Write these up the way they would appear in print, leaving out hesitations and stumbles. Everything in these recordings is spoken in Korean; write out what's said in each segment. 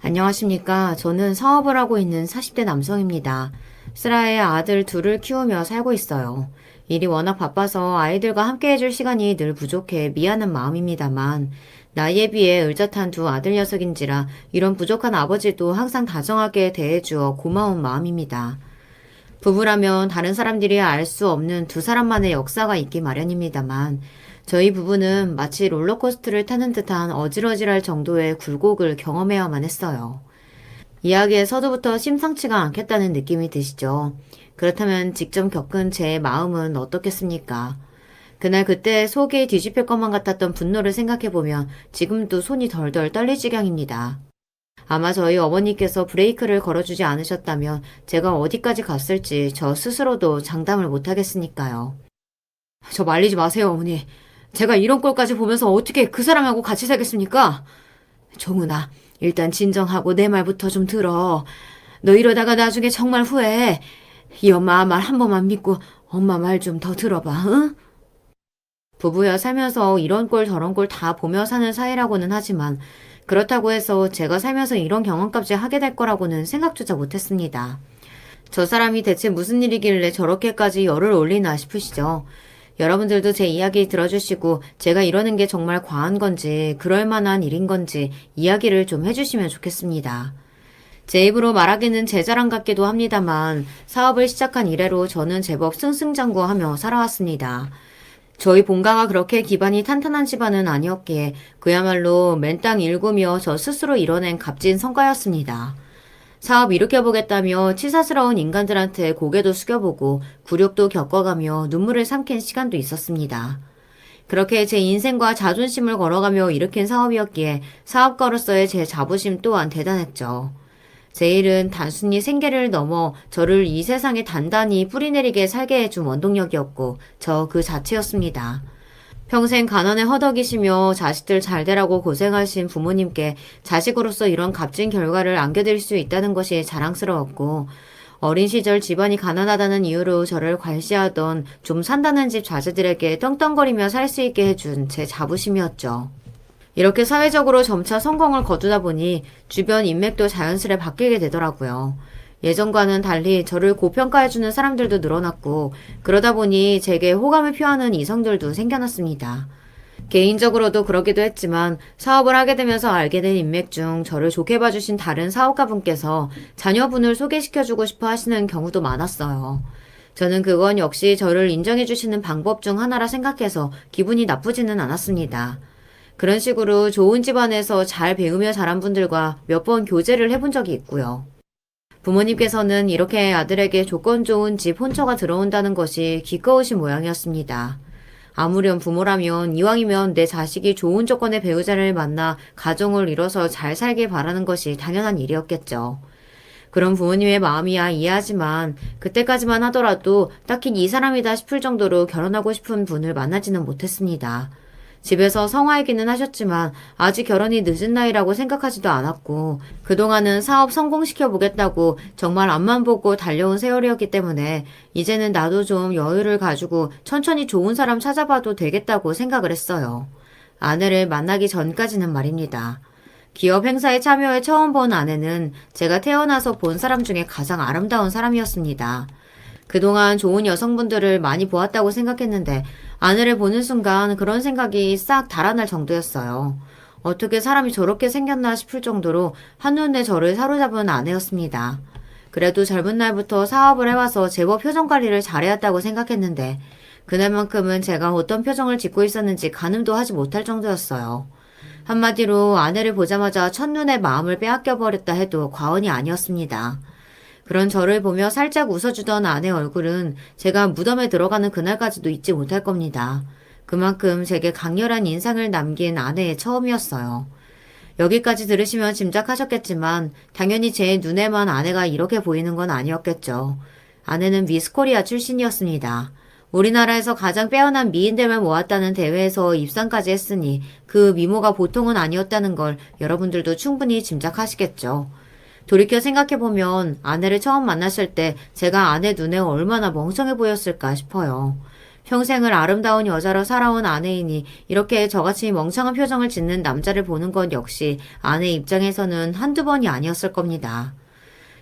안녕하십니까. 저는 사업을 하고 있는 40대 남성입니다. 슬하에 아들 둘을 키우며 살고 있어요. 일이 워낙 바빠서 아이들과 함께 해줄 시간이 늘 부족해 미안한 마음입니다만, 나이에 비해 의젓한 두 아들 녀석인지라 이런 부족한 아버지도 항상 다정하게 대해주어 고마운 마음입니다. 부부라면 다른 사람들이 알 수 없는 두 사람만의 역사가 있기 마련입니다만, 저희 부부는 마치 롤러코스터를 타는 듯한 어질어질할 정도의 굴곡을 경험해야만 했어요. 이야기의 서두부터 심상치가 않겠다는 느낌이 드시죠? 그렇다면 직접 겪은 제 마음은 어떻겠습니까? 그날 그때 속이 뒤집힐 것만 같았던 분노를 생각해보면 지금도 손이 덜덜 떨릴 지경입니다. 아마 저희 어머니께서 브레이크를 걸어주지 않으셨다면 제가 어디까지 갔을지 저 스스로도 장담을 못하겠으니까요. 저 말리지 마세요, 어머니. 제가 이런 꼴까지 보면서 어떻게 그 사람하고 같이 살겠습니까? 정훈아, 일단 진정하고 내 말부터 좀 들어. 너 이러다가 나중에 정말 후회해. 이 엄마 말 한 번만 믿고 엄마 말 좀 더 들어봐, 응? 부부여 살면서 이런 꼴 저런 꼴 다 보며 사는 사이라고는 하지만 그렇다고 해서 제가 살면서 이런 경험까지 하게 될 거라고는 생각조차 못했습니다. 저 사람이 대체 무슨 일이길래 저렇게까지 열을 올리나 싶으시죠? 여러분들도 제 이야기 들어주시고 제가 이러는 게 정말 과한 건지 그럴 만한 일인 건지 이야기를 좀 해주시면 좋겠습니다. 제 입으로 말하기는 제 자랑 같기도 합니다만 사업을 시작한 이래로 저는 제법 승승장구하며 살아왔습니다. 저희 본가가 그렇게 기반이 탄탄한 집안은 아니었기에 그야말로 맨땅 일구며 저 스스로 이뤄낸 값진 성과였습니다. 사업 일으켜보겠다며 치사스러운 인간들한테 고개도 숙여보고 굴욕도 겪어가며 눈물을 삼킨 시간도 있었습니다. 그렇게 제 인생과 자존심을 걸어가며 일으킨 사업이었기에 사업가로서의 제 자부심 또한 대단했죠. 제 일은 단순히 생계를 넘어 저를 이 세상에 단단히 뿌리내리게 살게 해준 원동력이었고 저 그 자체였습니다. 평생 가난에 허덕이시며 자식들 잘 되라고 고생하신 부모님께 자식으로서 이런 값진 결과를 안겨드릴 수 있다는 것이 자랑스러웠고, 어린 시절 집안이 가난하다는 이유로 저를 괄시하던 좀 산다는 집 자제들에게 떵떵거리며 살 수 있게 해준 제 자부심이었죠. 이렇게 사회적으로 점차 성공을 거두다 보니 주변 인맥도 자연스레 바뀌게 되더라고요. 예전과는 달리 저를 고평가해주는 사람들도 늘어났고, 그러다 보니 제게 호감을 표하는 이성들도 생겨났습니다. 개인적으로도 그러기도 했지만 사업을 하게 되면서 알게 된 인맥 중 저를 좋게 봐주신 다른 사업가분께서 자녀분을 소개시켜주고 싶어 하시는 경우도 많았어요. 저는 그건 역시 저를 인정해주시는 방법 중 하나라 생각해서 기분이 나쁘지는 않았습니다. 그런 식으로 좋은 집안에서 잘 배우며 자란 분들과 몇 번 교제를 해본 적이 있고요. 부모님께서는 이렇게 아들에게 조건 좋은 집 혼처가 들어온다는 것이 기꺼우신 모양이었습니다. 아무렴 부모라면 이왕이면 내 자식이 좋은 조건의 배우자를 만나 가정을 이뤄서 잘 살길 바라는 것이 당연한 일이었겠죠. 그런 부모님의 마음이야 이해하지만 그때까지만 하더라도 딱히 이 사람이다 싶을 정도로 결혼하고 싶은 분을 만나지는 못했습니다. 집에서 성화이기는 하셨지만 아직 결혼이 늦은 나이라고 생각하지도 않았고 그동안은 사업 성공시켜 보겠다고 정말 앞만 보고 달려온 세월이었기 때문에 이제는 나도 좀 여유를 가지고 천천히 좋은 사람 찾아봐도 되겠다고 생각을 했어요. 아내를 만나기 전까지는 말입니다. 기업 행사에 참여해 처음 본 아내는 제가 태어나서 본 사람 중에 가장 아름다운 사람이었습니다. 그동안 좋은 여성분들을 많이 보았다고 생각했는데 아내를 보는 순간 그런 생각이 싹 달아날 정도였어요. 어떻게 사람이 저렇게 생겼나 싶을 정도로 한눈에 저를 사로잡은 아내였습니다. 그래도 젊은 날부터 사업을 해와서 제법 표정 관리를 잘해왔다고 생각했는데 그날만큼은 제가 어떤 표정을 짓고 있었는지 가늠도 하지 못할 정도였어요. 한마디로 아내를 보자마자 첫눈에 마음을 빼앗겨버렸다 해도 과언이 아니었습니다. 그런 저를 보며 살짝 웃어주던 아내 얼굴은 제가 무덤에 들어가는 그날까지도 잊지 못할 겁니다. 그만큼 제게 강렬한 인상을 남긴 아내의 처음이었어요. 여기까지 들으시면 짐작하셨겠지만 당연히 제 눈에만 아내가 이렇게 보이는 건 아니었겠죠. 아내는 미스코리아 출신이었습니다. 우리나라에서 가장 빼어난 미인들만 모았다는 대회에서 입상까지 했으니 그 미모가 보통은 아니었다는 걸 여러분들도 충분히 짐작하시겠죠. 돌이켜 생각해보면 아내를 처음 만났을 때 제가 아내 눈에 얼마나 멍청해 보였을까 싶어요. 평생을 아름다운 여자로 살아온 아내이니 이렇게 저같이 멍청한 표정을 짓는 남자를 보는 것 역시 아내 입장에서는 한두 번이 아니었을 겁니다.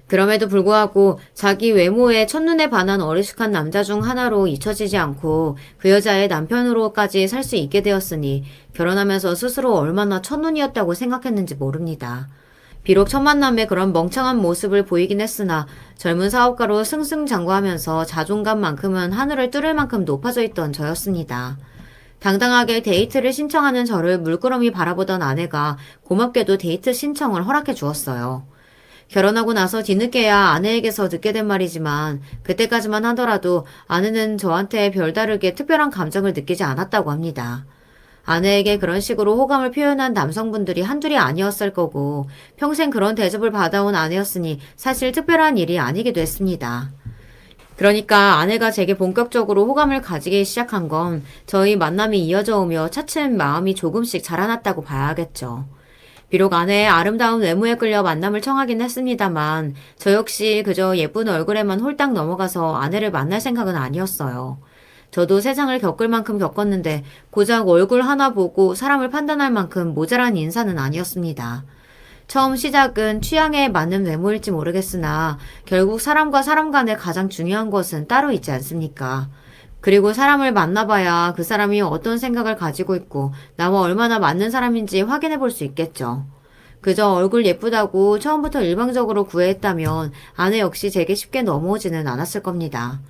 그럼에도 불구하고 자기 외모에 첫눈에 반한 어리숙한 남자 중 하나로 잊혀지지 않고 그 여자의 남편으로까지 살 수 있게 되었으니 결혼하면서 스스로 얼마나 첫눈이었다고 생각했는지 모릅니다. 비록 첫 만남에 그런 멍청한 모습을 보이긴 했으나 젊은 사업가로 승승장구하면서 자존감만큼은 하늘을 뚫을 만큼 높아져 있던 저였습니다. 당당하게 데이트를 신청하는 저를 물끄러미 바라보던 아내가 고맙게도 데이트 신청을 허락해 주었어요. 결혼하고 나서 뒤늦게야 아내에게서 듣게 된 말이지만 그때까지만 하더라도 아내는 저한테 별다르게 특별한 감정을 느끼지 않았다고 합니다. 아내에게 그런 식으로 호감을 표현한 남성분들이 한둘이 아니었을 거고 평생 그런 대접을 받아온 아내였으니 사실 특별한 일이 아니기도 했습니다. 그러니까 아내가 제게 본격적으로 호감을 가지기 시작한 건 저희 만남이 이어져 오며 차츰 마음이 조금씩 자라났다고 봐야겠죠. 비록 아내의 아름다운 외모에 끌려 만남을 청하긴 했습니다만 저 역시 그저 예쁜 얼굴에만 홀딱 넘어가서 아내를 만날 생각은 아니었어요. 저도 세상을 겪을 만큼 겪었는데 고작 얼굴 하나 보고 사람을 판단할 만큼 모자란 인사는 아니었습니다. 처음 시작은 취향에 맞는 외모일지 모르겠으나 결국 사람과 사람 간에 가장 중요한 것은 따로 있지 않습니까? 그리고 사람을 만나봐야 그 사람이 어떤 생각을 가지고 있고 나와 얼마나 맞는 사람인지 확인해 볼 수 있겠죠. 그저 얼굴 예쁘다고 처음부터 일방적으로 구애했다면 아내 역시 제게 쉽게 넘어오지는 않았을 겁니다.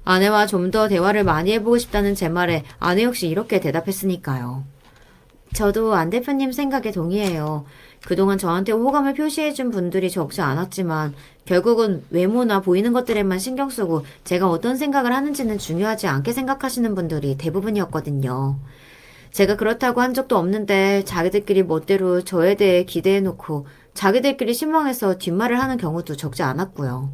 아내와 좀 더 대화를 많이 해보고 싶다는 제 말에 아내 역시 이렇게 대답했으니까요. 저도 안 대표님 생각에 동의해요. 그동안 저한테 호감을 표시해준 분들이 적지 않았지만 결국은 외모나 보이는 것들에만 신경 쓰고 제가 어떤 생각을 하는지는 중요하지 않게 생각하시는 분들이 대부분이었거든요. 제가 그렇다고 한 적도 없는데 자기들끼리 멋대로 저에 대해 기대해놓고 자기들끼리 실망해서 뒷말을 하는 경우도 적지 않았고요.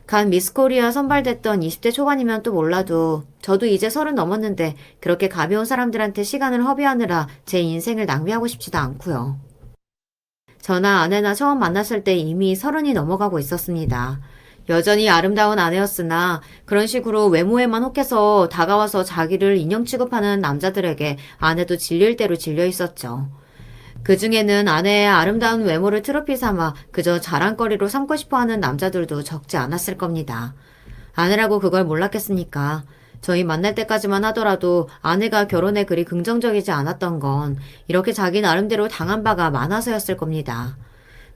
간 미스코리아 선발됐던 20대 초반이면 또 몰라도 저도 이제 30 넘었는데 그렇게 가벼운 사람들한테 시간을 허비하느라 제 인생을 낭비하고 싶지도 않고요. 저나 아내나 처음 만났을 때 이미 30이 넘어가고 있었습니다. 여전히 아름다운 아내였으나 그런 식으로 외모에만 혹해서 다가와서 자기를 인형 취급하는 남자들에게 아내도 질릴 대로 질려 있었죠. 그 중에는 아내의 아름다운 외모를 트로피 삼아 그저 자랑거리로 삼고 싶어하는 남자들도 적지 않았을 겁니다. 아내라고 그걸 몰랐겠습니까? 저희 만날 때까지만 하더라도 아내가 결혼에 그리 긍정적이지 않았던 건 이렇게 자기 나름대로 당한 바가 많아서였을 겁니다.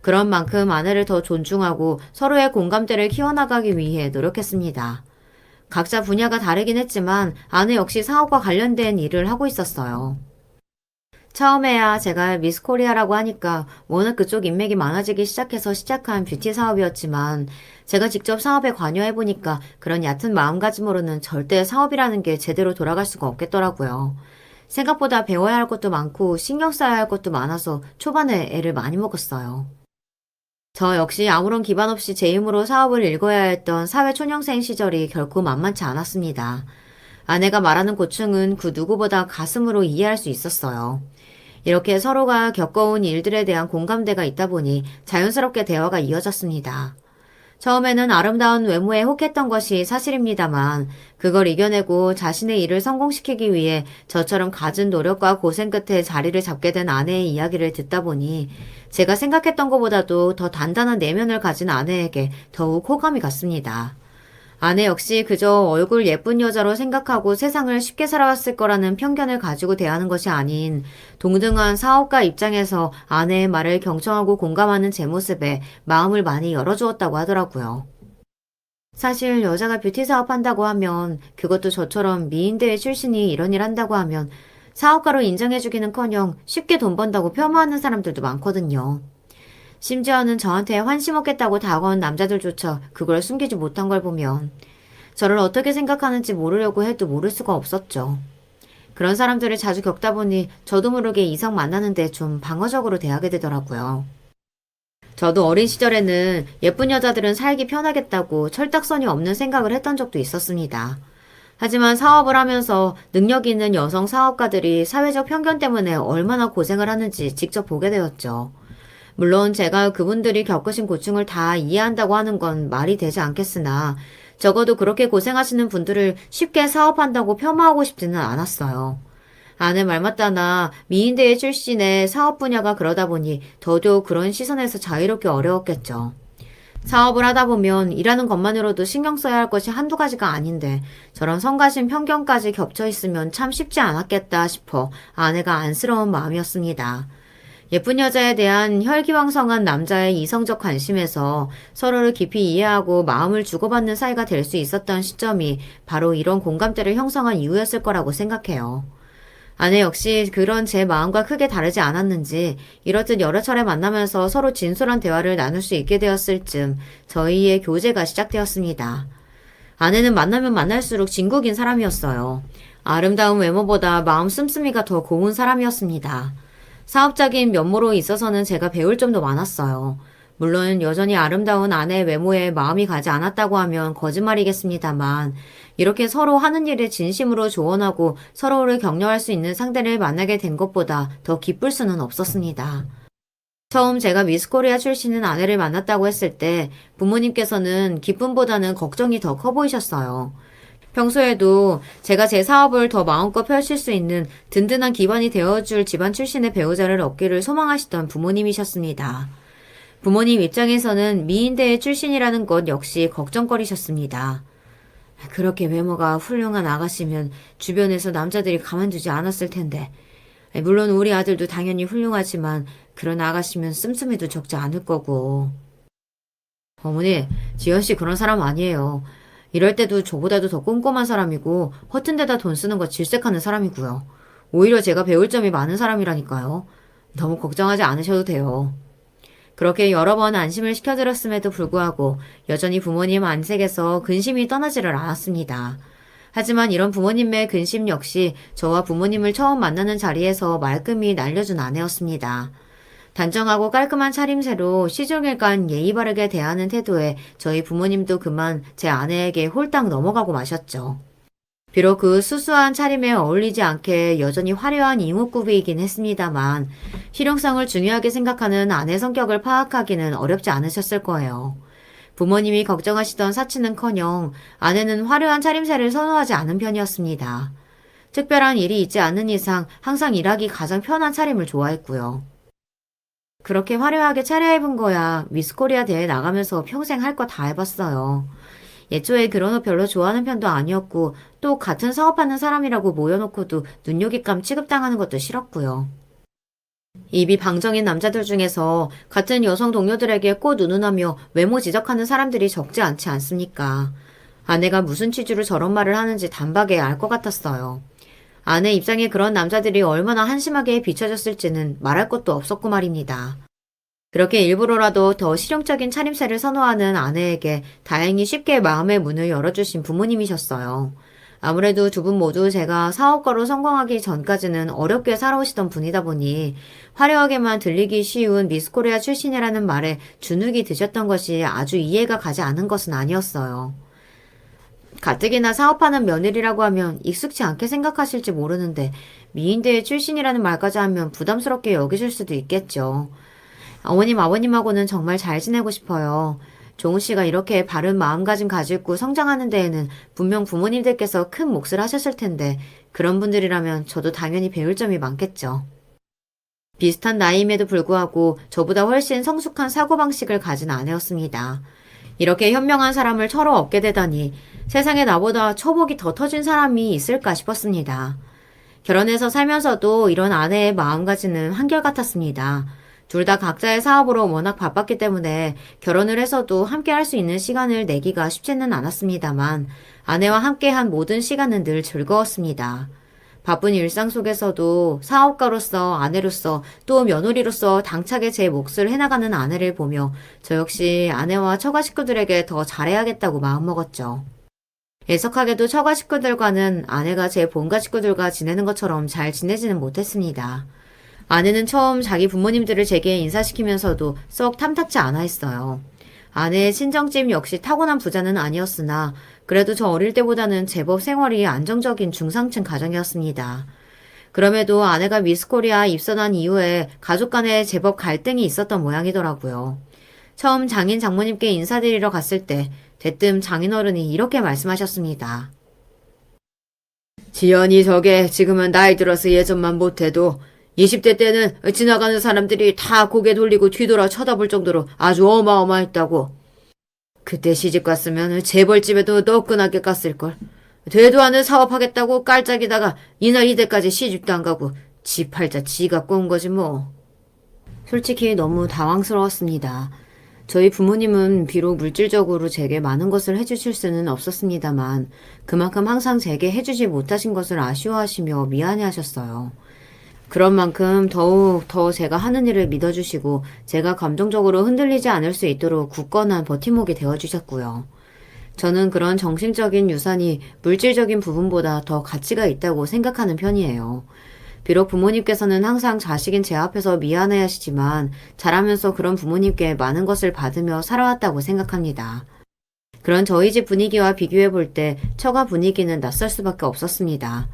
그런 만큼 아내를 더 존중하고 서로의 공감대를 키워나가기 위해 노력했습니다. 각자 분야가 다르긴 했지만 아내 역시 사업과 관련된 일을 하고 있었어요. 처음에야 제가 미스 코리아라고 하니까 워낙 그쪽 인맥이 많아지기 시작해서 시작한 뷰티 사업이었지만 제가 직접 사업에 관여해보니까 그런 얕은 마음가짐으로는 절대 사업이라는 게 제대로 돌아갈 수가 없겠더라고요. 생각보다 배워야 할 것도 많고 신경 써야 할 것도 많아서 초반에 애를 많이 먹었어요. 저 역시 아무런 기반 없이 제 힘으로 사업을 읽어야 했던 사회초년생 시절이 결코 만만치 않았습니다. 아내가 말하는 고충은 그 누구보다 가슴으로 이해할 수 있었어요. 이렇게 서로가 겪어온 일들에 대한 공감대가 있다 보니 자연스럽게 대화가 이어졌습니다. 처음에는 아름다운 외모에 혹했던 것이 사실입니다만 그걸 이겨내고 자신의 일을 성공시키기 위해 저처럼 갖은 노력과 고생 끝에 자리를 잡게 된 아내의 이야기를 듣다 보니 제가 생각했던 것보다도 더 단단한 내면을 가진 아내에게 더욱 호감이 갔습니다. 아내 역시 그저 얼굴 예쁜 여자로 생각하고 세상을 쉽게 살아왔을 거라는 편견을 가지고 대하는 것이 아닌 동등한 사업가 입장에서 아내의 말을 경청하고 공감하는 제 모습에 마음을 많이 열어주었다고 하더라고요. 사실 여자가 뷰티 사업한다고 하면 그것도 저처럼 미인대회 출신이 이런 일 한다고 하면 사업가로 인정해주기는커녕 쉽게 돈 번다고 폄하하는 사람들도 많거든요. 심지어는 저한테 환심 없겠다고 다가온 남자들조차 그걸 숨기지 못한 걸 보면 저를 어떻게 생각하는지 모르려고 해도 모를 수가 없었죠. 그런 사람들을 자주 겪다 보니 저도 모르게 이성 만나는데 좀 방어적으로 대하게 되더라고요. 저도 어린 시절에는 예쁜 여자들은 살기 편하겠다고 철딱서니 없는 생각을 했던 적도 있었습니다. 하지만 사업을 하면서 능력 있는 여성 사업가들이 사회적 편견 때문에 얼마나 고생을 하는지 직접 보게 되었죠. 물론 제가 그분들이 겪으신 고충을 다 이해한다고 하는 건 말이 되지 않겠으나 적어도 그렇게 고생하시는 분들을 쉽게 사업한다고 폄하하고 싶지는 않았어요. 아내 말 맞다나 미인대회 출신의 사업 분야가 그러다 보니 더더욱 그런 시선에서 자유롭기 어려웠겠죠. 사업을 하다 보면 일하는 것만으로도 신경 써야 할 것이 한두 가지가 아닌데 저런 성가신 편견까지 겹쳐 있으면 참 쉽지 않았겠다 싶어 아내가 안쓰러운 마음이었습니다. 예쁜 여자에 대한 혈기왕성한 남자의 이성적 관심에서 서로를 깊이 이해하고 마음을 주고받는 사이가 될 수 있었던 시점이 바로 이런 공감대를 형성한 이유였을 거라고 생각해요. 아내 역시 그런 제 마음과 크게 다르지 않았는지 이렇듯 여러 차례 만나면서 서로 진솔한 대화를 나눌 수 있게 되었을 즈음 저희의 교제가 시작되었습니다. 아내는 만나면 만날수록 진국인 사람이었어요. 아름다운 외모보다 마음 씀씀이가 더 고운 사람이었습니다. 사업적인 면모로 있어서는 제가 배울 점도 많았어요. 물론 여전히 아름다운 아내의 외모에 마음이 가지 않았다고 하면 거짓말이겠습니다만 이렇게 서로 하는 일에 진심으로 조언하고 서로를 격려할 수 있는 상대를 만나게 된 것보다 더 기쁠 수는 없었습니다. 처음 제가 미스코리아 출신인 아내를 만났다고 했을 때 부모님께서는 기쁨보다는 걱정이 더 커 보이셨어요. 평소에도 제가 제 사업을 더 마음껏 펼칠 수 있는 든든한 기반이 되어줄 집안 출신의 배우자를 얻기를 소망하시던 부모님이셨습니다. 부모님 입장에서는 미인대회 출신이라는 것 역시 걱정거리셨습니다. 그렇게 외모가 훌륭한 아가씨면 주변에서 남자들이 가만두지 않았을 텐데. 물론 우리 아들도 당연히 훌륭하지만 그런 아가씨면 씀씀이도 적지 않을 거고. 어머니, 지연씨 그런 사람 아니에요. 이럴 때도 저보다도 더 꼼꼼한 사람이고 허튼 데다 돈 쓰는 거 질색하는 사람이고요. 오히려 제가 배울 점이 많은 사람이라니까요. 너무 걱정하지 않으셔도 돼요. 그렇게 여러 번 안심을 시켜드렸음에도 불구하고 여전히 부모님 안색에서 근심이 떠나지를 않았습니다. 하지만 이런 부모님의 근심 역시 저와 부모님을 처음 만나는 자리에서 말끔히 날려준 아내였습니다. 단정하고 깔끔한 차림새로 시종일관 예의 바르게 대하는 태도에 저희 부모님도 그만 제 아내에게 홀딱 넘어가고 마셨죠. 비록 그 수수한 차림에 어울리지 않게 여전히 화려한 이목구비이긴 했습니다만 실용성을 중요하게 생각하는 아내 성격을 파악하기는 어렵지 않으셨을 거예요. 부모님이 걱정하시던 사치는커녕 아내는 화려한 차림새를 선호하지 않은 편이었습니다. 특별한 일이 있지 않는 이상 항상 일하기 가장 편한 차림을 좋아했고요. 그렇게 화려하게 차려입은 거야 미스코리아 대회 나가면서 평생 할 거 다 해봤어요. 예초에 그런 옷 별로 좋아하는 편도 아니었고 또 같은 사업하는 사람이라고 모여놓고도 눈요깃감 취급당하는 것도 싫었고요. 입이 방정인 남자들 중에서 같은 여성 동료들에게 꽃 운운하며 외모 지적하는 사람들이 적지 않지 않습니까? 아내가 무슨 취지로 저런 말을 하는지 단박에 알 것 같았어요. 아내 입장에 그런 남자들이 얼마나 한심하게 비춰졌을지는 말할 것도 없었고 말입니다. 그렇게 일부러라도 더 실용적인 차림새를 선호하는 아내에게 다행히 쉽게 마음의 문을 열어주신 부모님이셨어요. 아무래도 두 분 모두 제가 사업가로 성공하기 전까지는 어렵게 살아오시던 분이다 보니 화려하게만 들리기 쉬운 미스코리아 출신이라는 말에 주눅이 드셨던 것이 아주 이해가 가지 않은 것은 아니었어요. 가뜩이나 사업하는 며느리라고 하면 익숙치 않게 생각하실지 모르는데 미인대회 출신이라는 말까지 하면 부담스럽게 여기실 수도 있겠죠. 어머님, 아버님하고는 정말 잘 지내고 싶어요. 종우 씨가 이렇게 바른 마음가짐 가지고 성장하는 데에는 분명 부모님들께서 큰 몫을 하셨을 텐데 그런 분들이라면 저도 당연히 배울 점이 많겠죠. 비슷한 나이임에도 불구하고 저보다 훨씬 성숙한 사고방식을 가진 아내였습니다. 이렇게 현명한 사람을 처로 얻게 되다니 세상에 나보다 처복이 더 터진 사람이 있을까 싶었습니다. 결혼해서 살면서도 이런 아내의 마음가짐은 한결같았습니다. 둘 다 각자의 사업으로 워낙 바빴기 때문에 결혼을 해서도 함께 할 수 있는 시간을 내기가 쉽지는 않았습니다만 아내와 함께한 모든 시간은 늘 즐거웠습니다. 바쁜 일상 속에서도 사업가로서 아내로서 또 며느리로서 당차게 제 몫을 해나가는 아내를 보며 저 역시 아내와 처가 식구들에게 더 잘해야겠다고 마음먹었죠. 애석하게도 처가 식구들과는 아내가 제 본가 식구들과 지내는 것처럼 잘 지내지는 못했습니다. 아내는 처음 자기 부모님들을 제게 인사시키면서도 썩 탐탁지 않아 했어요. 아내의 친정집 역시 타고난 부자는 아니었으나 그래도 저 어릴 때보다는 제법 생활이 안정적인 중상층 가정이었습니다. 그럼에도 아내가 미스코리아 입선한 이후에 가족 간에 제법 갈등이 있었던 모양이더라고요. 처음 장인 장모님께 인사드리러 갔을 때 대뜸 장인어른이 이렇게 말씀하셨습니다. 지연이 저게 지금은 나이 들어서 예전만 못해도 20대 때는 지나가는 사람들이 다 고개 돌리고 뒤돌아 쳐다볼 정도로 아주 어마어마했다고. 그때 시집 갔으면 재벌집에도 너끈하게 갔을걸. 되도 않은 사업하겠다고 깔짝이다가 이날 이때까지 시집도 안 가고 지 팔자 지가 꼰 거지 뭐. 솔직히 너무 당황스러웠습니다. 저희 부모님은 비록 물질적으로 제게 많은 것을 해주실 수는 없었습니다만 그만큼 항상 제게 해주지 못하신 것을 아쉬워하시며 미안해하셨어요. 그런 만큼 더욱 더 제가 하는 일을 믿어주시고 제가 감정적으로 흔들리지 않을 수 있도록 굳건한 버팀목이 되어주셨고요. 저는 그런 정신적인 유산이 물질적인 부분보다 더 가치가 있다고 생각하는 편이에요. 비록 부모님께서는 항상 자식인 제 앞에서 미안해 하시지만 자라면서 그런 부모님께 많은 것을 받으며 살아왔다고 생각합니다. 그런 저희 집 분위기와 비교해 볼 때 처가 분위기는 낯설 수밖에 없었습니다.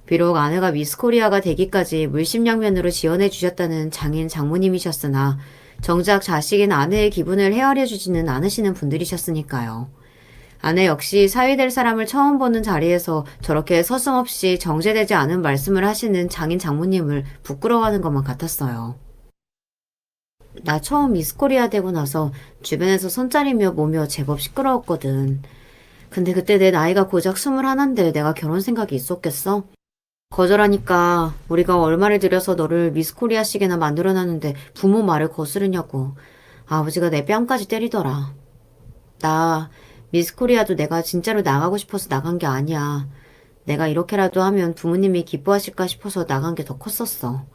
비록 아내가 미스 코리아가 되기까지 물심양면으로 지원해 주셨다는 장인 장모님이셨으나 정작 자식인 아내의 기분을 헤아려 주지는 않으시는 분들이셨으니까요. 아내 역시 사위 될 사람을 처음 보는 자리에서 저렇게 서슴없이 정제되지 않은 말씀을 하시는 장인 장모님을 부끄러워하는 것만 같았어요. 나 처음 미스코리아 되고 나서 주변에서 손짜리며 보며 제법 시끄러웠거든. 근데 그때 내 나이가 고작 21인데 내가 결혼 생각이 있었겠어? 거절하니까 우리가 얼마를 들여서 너를 미스코리아식이나 만들어놨는데 부모 말을 거스르냐고 아버지가 내 뺨까지 때리더라. 나 미스코리아도 내가 진짜로 나가고 싶어서 나간 게 아니야. 내가 이렇게라도 하면 부모님이 기뻐하실까 싶어서 나간 게 더 컸었어.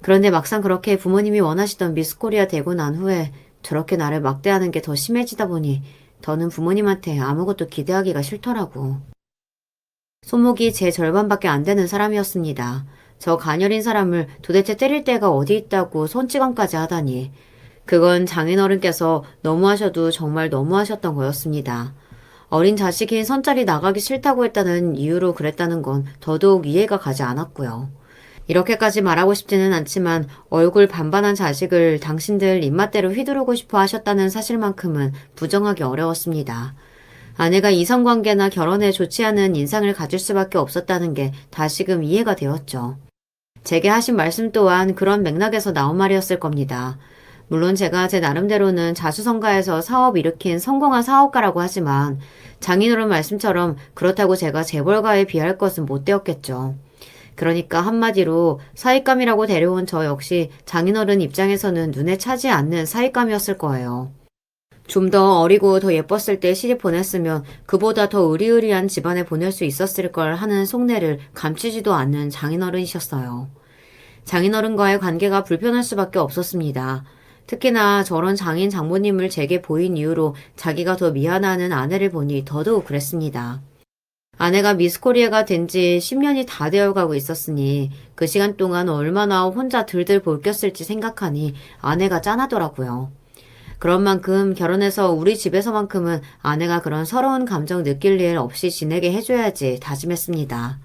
그런데 막상 그렇게 부모님이 원하시던 미스코리아 되고 난 후에 저렇게 나를 막대하는 게 더 심해지다 보니 더는 부모님한테 아무것도 기대하기가 싫더라고. 손목이 제 절반밖에 안 되는 사람이었습니다. 저 가녀린 사람을 도대체 때릴 데가 어디 있다고 손찌검까지 하다니. 그건 장인어른께서 너무하셔도 정말 너무하셨던 거였습니다. 어린 자식이 선짜리 나가기 싫다고 했다는 이유로 그랬다는 건 더더욱 이해가 가지 않았고요. 이렇게까지 말하고 싶지는 않지만 얼굴 반반한 자식을 당신들 입맛대로 휘두르고 싶어 하셨다는 사실만큼은 부정하기 어려웠습니다. 아내가 이성관계나 결혼에 좋지 않은 인상을 가질 수밖에 없었다는 게 다시금 이해가 되었죠. 제게 하신 말씀 또한 그런 맥락에서 나온 말이었을 겁니다. 물론 제가 제 나름대로는 자수성가해서 사업 일으킨 성공한 사업가라고 하지만 장인어른 말씀처럼 그렇다고 제가 재벌가에 비할 것은 못 되었겠죠. 그러니까 한마디로 사윗감이라고 데려온 저 역시 장인어른 입장에서는 눈에 차지 않는 사윗감이었을 거예요. 좀 더 어리고 더 예뻤을 때 시집 보냈으면 그보다 더 의리의리한 집안에 보낼 수 있었을 걸 하는 속내를 감추지도 않는 장인어른이셨어요. 장인어른과의 관계가 불편할 수밖에 없었습니다. 특히나 저런 장인 장모님을 제게 보인 이유로 자기가 더 미안해하는 아내를 보니 더더욱 그랬습니다. 아내가 미스코리아가 된 지 10년이 다 되어가고 있었으니 그 시간 동안 얼마나 혼자 들들 볼꼈을지 생각하니 아내가 짠하더라고요. 그런 만큼 결혼해서 우리 집에서만큼은 아내가 그런 서러운 감정 느낄 일 없이 지내게 해줘야지 다짐했습니다.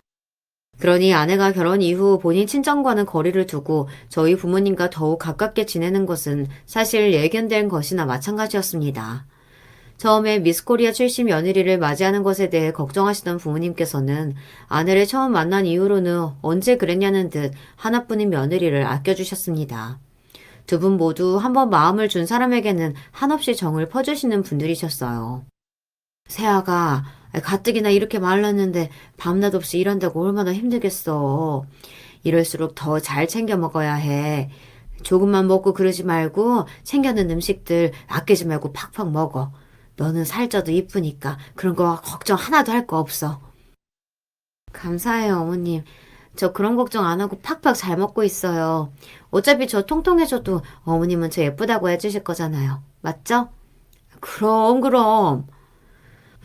그러니 아내가 결혼 이후 본인 친정과는 거리를 두고 저희 부모님과 더욱 가깝게 지내는 것은 사실 예견된 것이나 마찬가지였습니다. 처음에 미스코리아 출신 며느리를 맞이하는 것에 대해 걱정하시던 부모님께서는 아내를 처음 만난 이후로는 언제 그랬냐는 듯 하나뿐인 며느리를 아껴주셨습니다. 두 분 모두 한번 마음을 준 사람에게는 한없이 정을 퍼주시는 분들이셨어요. 새아가 가뜩이나 이렇게 말랐는데 밤낮 없이 일한다고 얼마나 힘들겠어. 이럴수록 더 잘 챙겨 먹어야 해. 조금만 먹고 그러지 말고 챙겨놓은 음식들 아끼지 말고 팍팍 먹어. 너는 살쪄도 이쁘니까 그런 거 걱정 하나도 할 거 없어. 감사해요, 어머님. 저 그런 걱정 안 하고 팍팍 잘 먹고 있어요. 어차피 저 통통해져도 어머님은 저 예쁘다고 해주실 거잖아요. 맞죠? 그럼.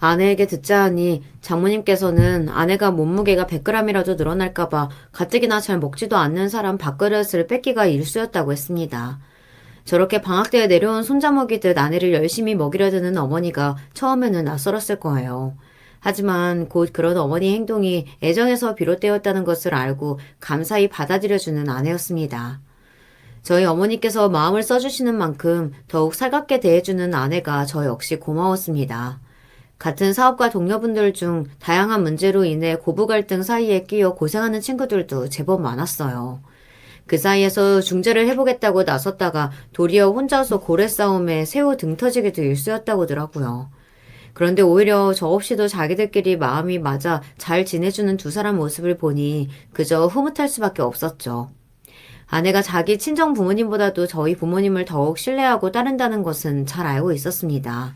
아내에게 듣자 하니 장모님께서는 아내가 몸무게가 100g이라도 늘어날까봐 가뜩이나 잘 먹지도 않는 사람 밥그릇을 뺏기가 일쑤였다고 했습니다. 저렇게 방학 때에 내려온 손자 먹이듯 아내를 열심히 먹이려 드는 어머니가 처음에는 낯설었을 거예요. 하지만 곧 그런 어머니 행동이 애정에서 비롯되었다는 것을 알고 감사히 받아들여주는 아내였습니다. 저희 어머니께서 마음을 써주시는 만큼 더욱 살갑게 대해주는 아내가 저 역시 고마웠습니다. 같은 사업과 동료분들 중 다양한 문제로 인해 고부 갈등 사이에 끼어 고생하는 친구들도 제법 많았어요. 그 사이에서 중재를 해보겠다고 나섰다가 도리어 혼자서 고래 싸움에 새우 등 터지기도 일쑤였다고더라고요. 그런데 오히려 저 없이도 자기들끼리 마음이 맞아 잘 지내주는 두 사람 모습을 보니 그저 흐뭇할 수밖에 없었죠. 아내가 자기 친정 부모님보다도 저희 부모님을 더욱 신뢰하고 따른다는 것은 잘 알고 있었습니다.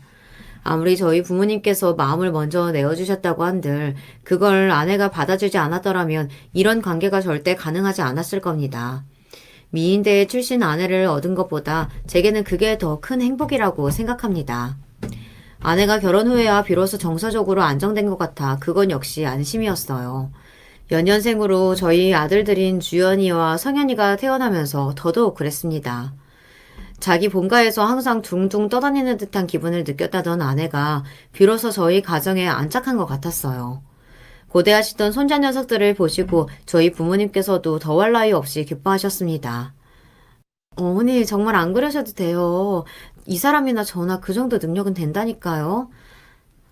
아무리 저희 부모님께서 마음을 먼저 내어주셨다고 한들 그걸 아내가 받아주지 않았더라면 이런 관계가 절대 가능하지 않았을 겁니다. 미인대에 출신 아내를 얻은 것보다 제게는 그게 더 큰 행복이라고 생각합니다. 아내가 결혼 후에야 비로소 정서적으로 안정된 것 같아 그건 역시 안심이었어요. 연년생으로 저희 아들들인 주연이와 성현이가 태어나면서 더더욱 그랬습니다. 자기 본가에서 항상 둥둥 떠다니는 듯한 기분을 느꼈다던 아내가 비로소 저희 가정에 안착한 것 같았어요. 고대하시던 손자 녀석들을 보시고 저희 부모님께서도 더할 나위 없이 기뻐하셨습니다. 어머니 정말 안 그러셔도 돼요. 이 사람이나 저나 그 정도 능력은 된다니까요.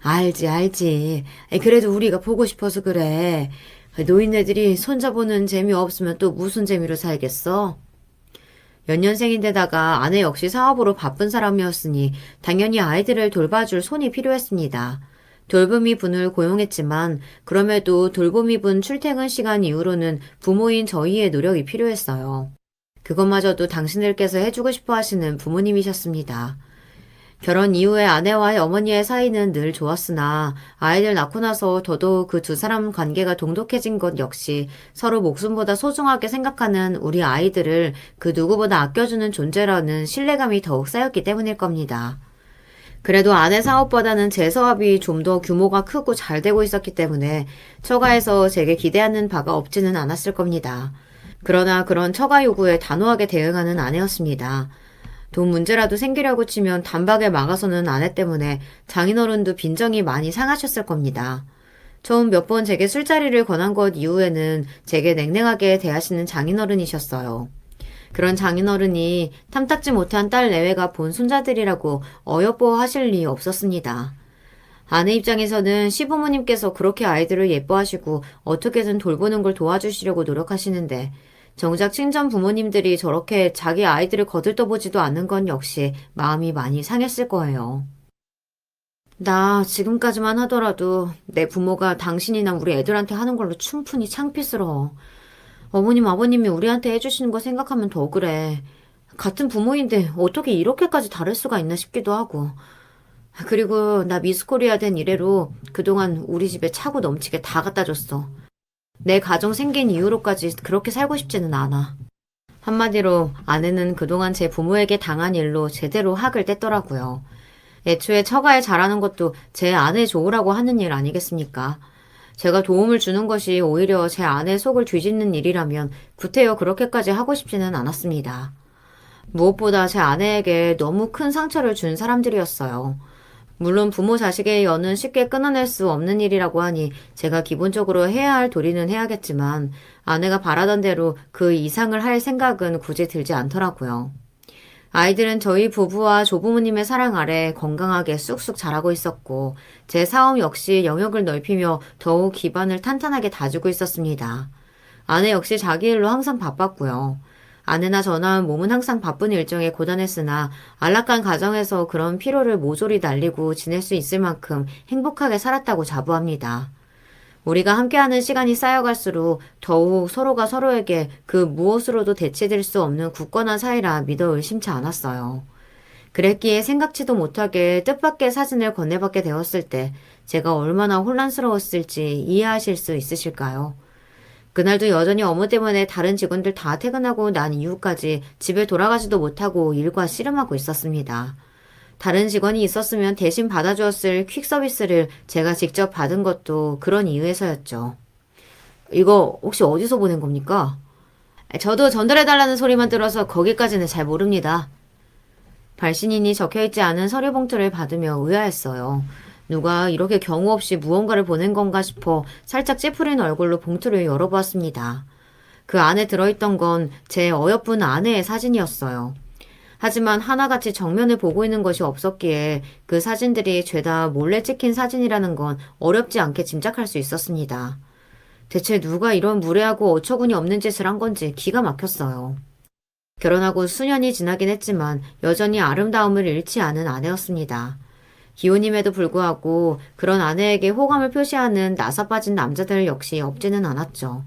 알지 알지. 그래도 우리가 보고 싶어서 그래. 노인네들이 손자 보는 재미 없으면 또 무슨 재미로 살겠어? 연년생인데다가 아내 역시 사업으로 바쁜 사람이었으니 당연히 아이들을 돌봐줄 손이 필요했습니다. 돌보미 분을 고용했지만 그럼에도 돌보미 분 출퇴근 시간 이후로는 부모인 저희의 노력이 필요했어요. 그것마저도 당신들께서 해주고 싶어 하시는 부모님이셨습니다. 결혼 이후에 아내와의 어머니의 사이는 늘 좋았으나 아이들 낳고 나서 더더욱 그 두 사람 관계가 돈독해진 것 역시 서로 목숨보다 소중하게 생각하는 우리 아이들을 그 누구보다 아껴주는 존재라는 신뢰감이 더욱 쌓였기 때문일 겁니다. 그래도 아내 사업보다는 제 사업이 좀 더 규모가 크고 잘 되고 있었기 때문에 처가에서 제게 기대하는 바가 없지는 않았을 겁니다. 그러나 그런 처가 요구에 단호하게 대응하는 아내였습니다. 돈 문제라도 생기려고 치면 단박에 막아서는 아내 때문에 장인어른도 빈정이 많이 상하셨을 겁니다. 처음 몇 번 제게 술자리를 권한 것 이후에는 제게 냉랭하게 대하시는 장인어른이셨어요. 그런 장인어른이 탐탁지 못한 딸 내외가 본 손자들이라고 어여뻐 하실 리 없었습니다. 아내 입장에서는 시부모님께서 그렇게 아이들을 예뻐하시고 어떻게든 돌보는 걸 도와주시려고 노력하시는데 정작 친정 부모님들이 저렇게 자기 아이들을 거들떠보지도 않는 건 역시 마음이 많이 상했을 거예요. 나 지금까지만 하더라도 내 부모가 당신이나 우리 애들한테 하는 걸로 충분히 창피스러워. 어머님, 아버님이 우리한테 해주시는 거 생각하면 더 그래. 같은 부모인데 어떻게 이렇게까지 다를 수가 있나 싶기도 하고. 그리고 나 미스코리아 된 이래로 그동안 우리 집에 차고 넘치게 다 갖다 줬어. 내 가정 생긴 이후로까지 그렇게 살고 싶지는 않아. 한마디로 아내는 그동안 제 부모에게 당한 일로 제대로 학을 뗐더라고요. 애초에 처가에 잘하는 것도 제 아내 좋으라고 하는 일 아니겠습니까? 제가 도움을 주는 것이 오히려 제 아내 속을 뒤집는 일이라면 구태여 그렇게까지 하고 싶지는 않았습니다. 무엇보다 제 아내에게 너무 큰 상처를 준 사람들이었어요. 물론 부모 자식의 연은 쉽게 끊어낼 수 없는 일이라고 하니 제가 기본적으로 해야 할 도리는 해야겠지만 아내가 바라던 대로 그 이상을 할 생각은 굳이 들지 않더라고요. 아이들은 저희 부부와 조부모님의 사랑 아래 건강하게 쑥쑥 자라고 있었고 제 사업 역시 영역을 넓히며 더욱 기반을 탄탄하게 다지고 있었습니다. 아내 역시 자기 일로 항상 바빴고요. 아내나 저나 몸은 항상 바쁜 일정에 고단했으나 안락한 가정에서 그런 피로를 모조리 날리고 지낼 수 있을 만큼 행복하게 살았다고 자부합니다. 우리가 함께하는 시간이 쌓여갈수록 더욱 서로가 서로에게 그 무엇으로도 대체될 수 없는 굳건한 사이라 믿어 의심치 않았어요. 그랬기에 생각지도 못하게 뜻밖의 사진을 건네받게 되었을 때 제가 얼마나 혼란스러웠을지 이해하실 수 있으실까요? 그날도 여전히 업무 때문에 다른 직원들 다 퇴근하고 난 이후까지 집에 돌아가지도 못하고 일과 씨름하고 있었습니다. 다른 직원이 있었으면 대신 받아주었을 퀵 서비스를 제가 직접 받은 것도 그런 이유에서였죠. 이거 혹시 어디서 보낸 겁니까? 저도 전달해달라는 소리만 들어서 거기까지는 잘 모릅니다. 발신인이 적혀있지 않은 서류 봉투를 받으며 의아했어요. 누가 이렇게 경우 없이 무언가를 보낸 건가 싶어 살짝 찌푸린 얼굴로 봉투를 열어보았습니다. 그 안에 들어있던 건 제 어여쁜 아내의 사진이었어요. 하지만 하나같이 정면을 보고 있는 것이 없었기에 그 사진들이 죄다 몰래 찍힌 사진이라는 건 어렵지 않게 짐작할 수 있었습니다. 대체 누가 이런 무례하고 어처구니 없는 짓을 한 건지 기가 막혔어요. 결혼하고 수년이 지나긴 했지만 여전히 아름다움을 잃지 않은 아내였습니다. 기혼임에도 불구하고 그런 아내에게 호감을 표시하는 나사 빠진 남자들 역시 없지는 않았죠.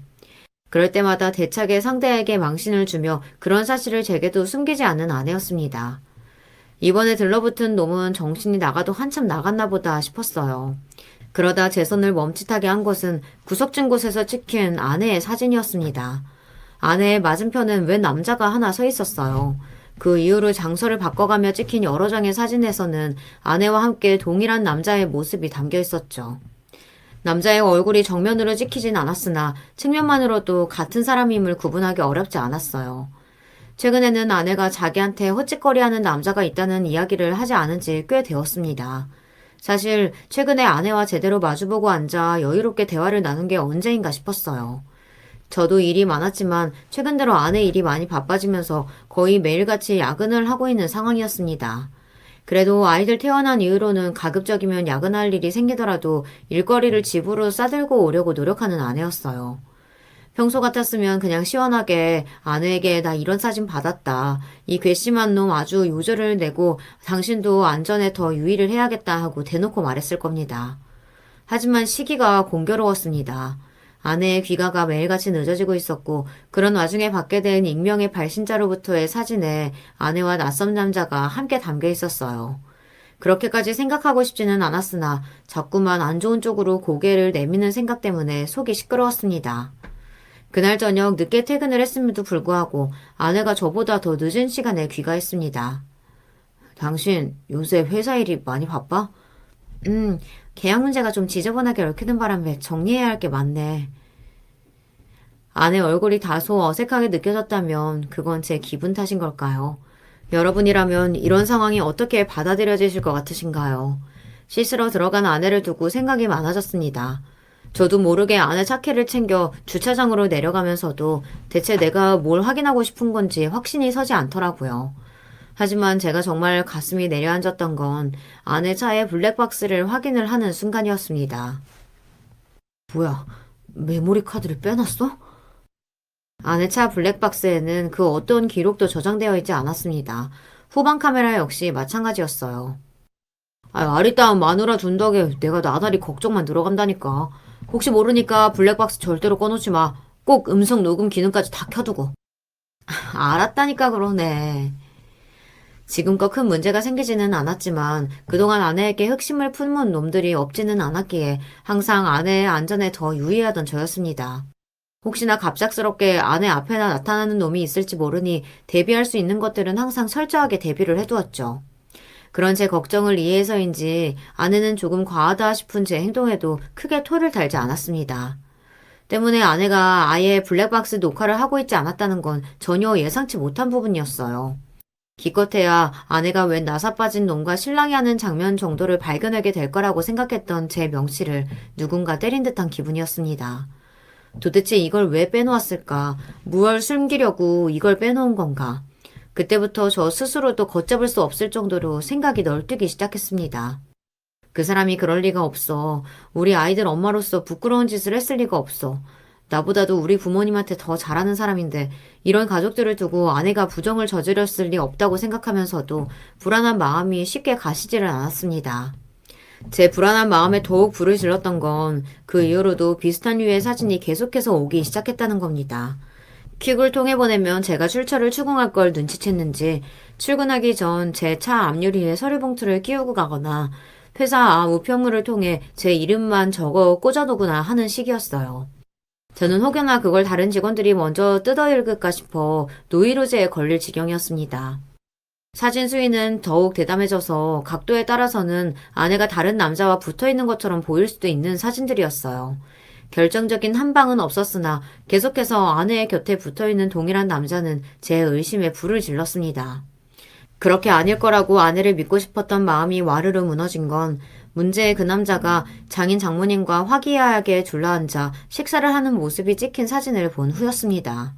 그럴 때마다 대차게 상대에게 망신을 주며 그런 사실을 제게도 숨기지 않는 아내였습니다. 이번에 들러붙은 놈은 정신이 나가도 한참 나갔나 보다 싶었어요. 그러다 제 손을 멈칫하게 한 것은 구석진 곳에서 찍힌 아내의 사진이었습니다. 아내의 맞은편엔 웬 남자가 하나 서 있었어요. 그 이후로 장소를 바꿔가며 찍힌 여러 장의 사진에서는 아내와 함께 동일한 남자의 모습이 담겨 있었죠. 남자의 얼굴이 정면으로 찍히진 않았으나 측면만으로도 같은 사람임을 구분하기 어렵지 않았어요. 최근에는 아내가 자기한테 헛짓거리하는 남자가 있다는 이야기를 하지 않은 지 꽤 되었습니다. 사실 최근에 아내와 제대로 마주보고 앉아 여유롭게 대화를 나눈 게 언제인가 싶었어요. 저도 일이 많았지만 최근 들어 아내 일이 많이 바빠지면서 거의 매일같이 야근을 하고 있는 상황이었습니다. 그래도 아이들 태어난 이후로는 가급적이면 야근할 일이 생기더라도 일거리를 집으로 싸들고 오려고 노력하는 아내였어요. 평소 같았으면 그냥 시원하게 아내에게 나 이런 사진 받았다. 이 괘씸한 놈 아주 요절을 내고 당신도 안전에 더 유의를 해야겠다 하고 대놓고 말했을 겁니다. 하지만 시기가 공교로웠습니다. 아내의 귀가가 매일같이 늦어지고 있었고 그런 와중에 받게 된 익명의 발신자로부터의 사진에 아내와 낯선 남자가 함께 담겨 있었어요. 그렇게까지 생각하고 싶지는 않았으나 자꾸만 안 좋은 쪽으로 고개를 내미는 생각 때문에 속이 시끄러웠습니다. 그날 저녁 늦게 퇴근을 했음에도 불구하고 아내가 저보다 더 늦은 시간에 귀가했습니다. 당신 요새 회사 일이 많이 바빠? 계약 문제가 좀 지저분하게 얽히는 바람에 정리해야 할 게 많네. 아내 얼굴이 다소 어색하게 느껴졌다면 그건 제 기분 탓인 걸까요? 여러분이라면 이런 상황이 어떻게 받아들여지실 것 같으신가요? 씻으러 들어간 아내를 두고 생각이 많아졌습니다. 저도 모르게 아내 차키를 챙겨 주차장으로 내려가면서도 대체 내가 뭘 확인하고 싶은 건지 확신이 서지 않더라고요. 하지만 제가 정말 가슴이 내려앉았던 건 아내 차의 블랙박스를 확인을 하는 순간이었습니다. 뭐야, 메모리 카드를 빼놨어? 아내 차 블랙박스에는 그 어떤 기록도 저장되어 있지 않았습니다. 후방 카메라 역시 마찬가지였어요. 아리따운 마누라 둔 덕에 내가 나날이 걱정만 늘어간다니까. 혹시 모르니까 블랙박스 절대로 꺼놓지 마. 꼭 음성 녹음 기능까지 다 켜두고. 알았다니까 그러네. 지금껏 큰 문제가 생기지는 않았지만 그동안 아내에게 흑심을 품은 놈들이 없지는 않았기에 항상 아내의 안전에 더 유의하던 저였습니다. 혹시나 갑작스럽게 아내 앞에나 나타나는 놈이 있을지 모르니 대비할 수 있는 것들은 항상 철저하게 대비를 해두었죠. 그런 제 걱정을 이해해서인지 아내는 조금 과하다 싶은 제 행동에도 크게 토를 달지 않았습니다. 때문에 아내가 아예 블랙박스 녹화를 하고 있지 않았다는 건 전혀 예상치 못한 부분이었어요. 기껏해야 아내가 웬 나사 빠진 놈과 실랑이 하는 장면 정도를 발견하게 될 거라고 생각했던 제 명치를 누군가 때린 듯한 기분이었습니다. 도대체 이걸 왜 빼놓았을까? 무얼 숨기려고 이걸 빼놓은 건가? 그때부터 저 스스로도 걷잡을 수 없을 정도로 생각이 널뛰기 시작했습니다. 그 사람이 그럴 리가 없어. 우리 아이들 엄마로서 부끄러운 짓을 했을 리가 없어. 나보다도 우리 부모님한테 더 잘하는 사람인데 이런 가족들을 두고 아내가 부정을 저질렀을 리 없다고 생각하면서도 불안한 마음이 쉽게 가시지를 않았습니다. 제 불안한 마음에 더욱 불을 질렀던 건 그 이후로도 비슷한 류의 사진이 계속해서 오기 시작했다는 겁니다. 퀵을 통해 보내면 제가 출처를 추궁할 걸 눈치챘는지 출근하기 전 제 차 앞유리에 서류 봉투를 끼우고 가거나 회사 앞 우편물을 통해 제 이름만 적어 꽂아놓거나 하는 식이었어요. 저는 혹여나 그걸 다른 직원들이 먼저 뜯어 읽을까 싶어 노이로제에 걸릴 지경이었습니다. 사진 수위는 더욱 대담해져서 각도에 따라서는 아내가 다른 남자와 붙어있는 것처럼 보일 수도 있는 사진들이었어요. 결정적인 한 방은 없었으나 계속해서 아내의 곁에 붙어있는 동일한 남자는 제 의심에 불을 질렀습니다. 그렇게 아닐 거라고 아내를 믿고 싶었던 마음이 와르르 무너진 건 문제의 그 남자가 장인 장모님과 화기애애하게 둘러앉아 식사를 하는 모습이 찍힌 사진을 본 후였습니다.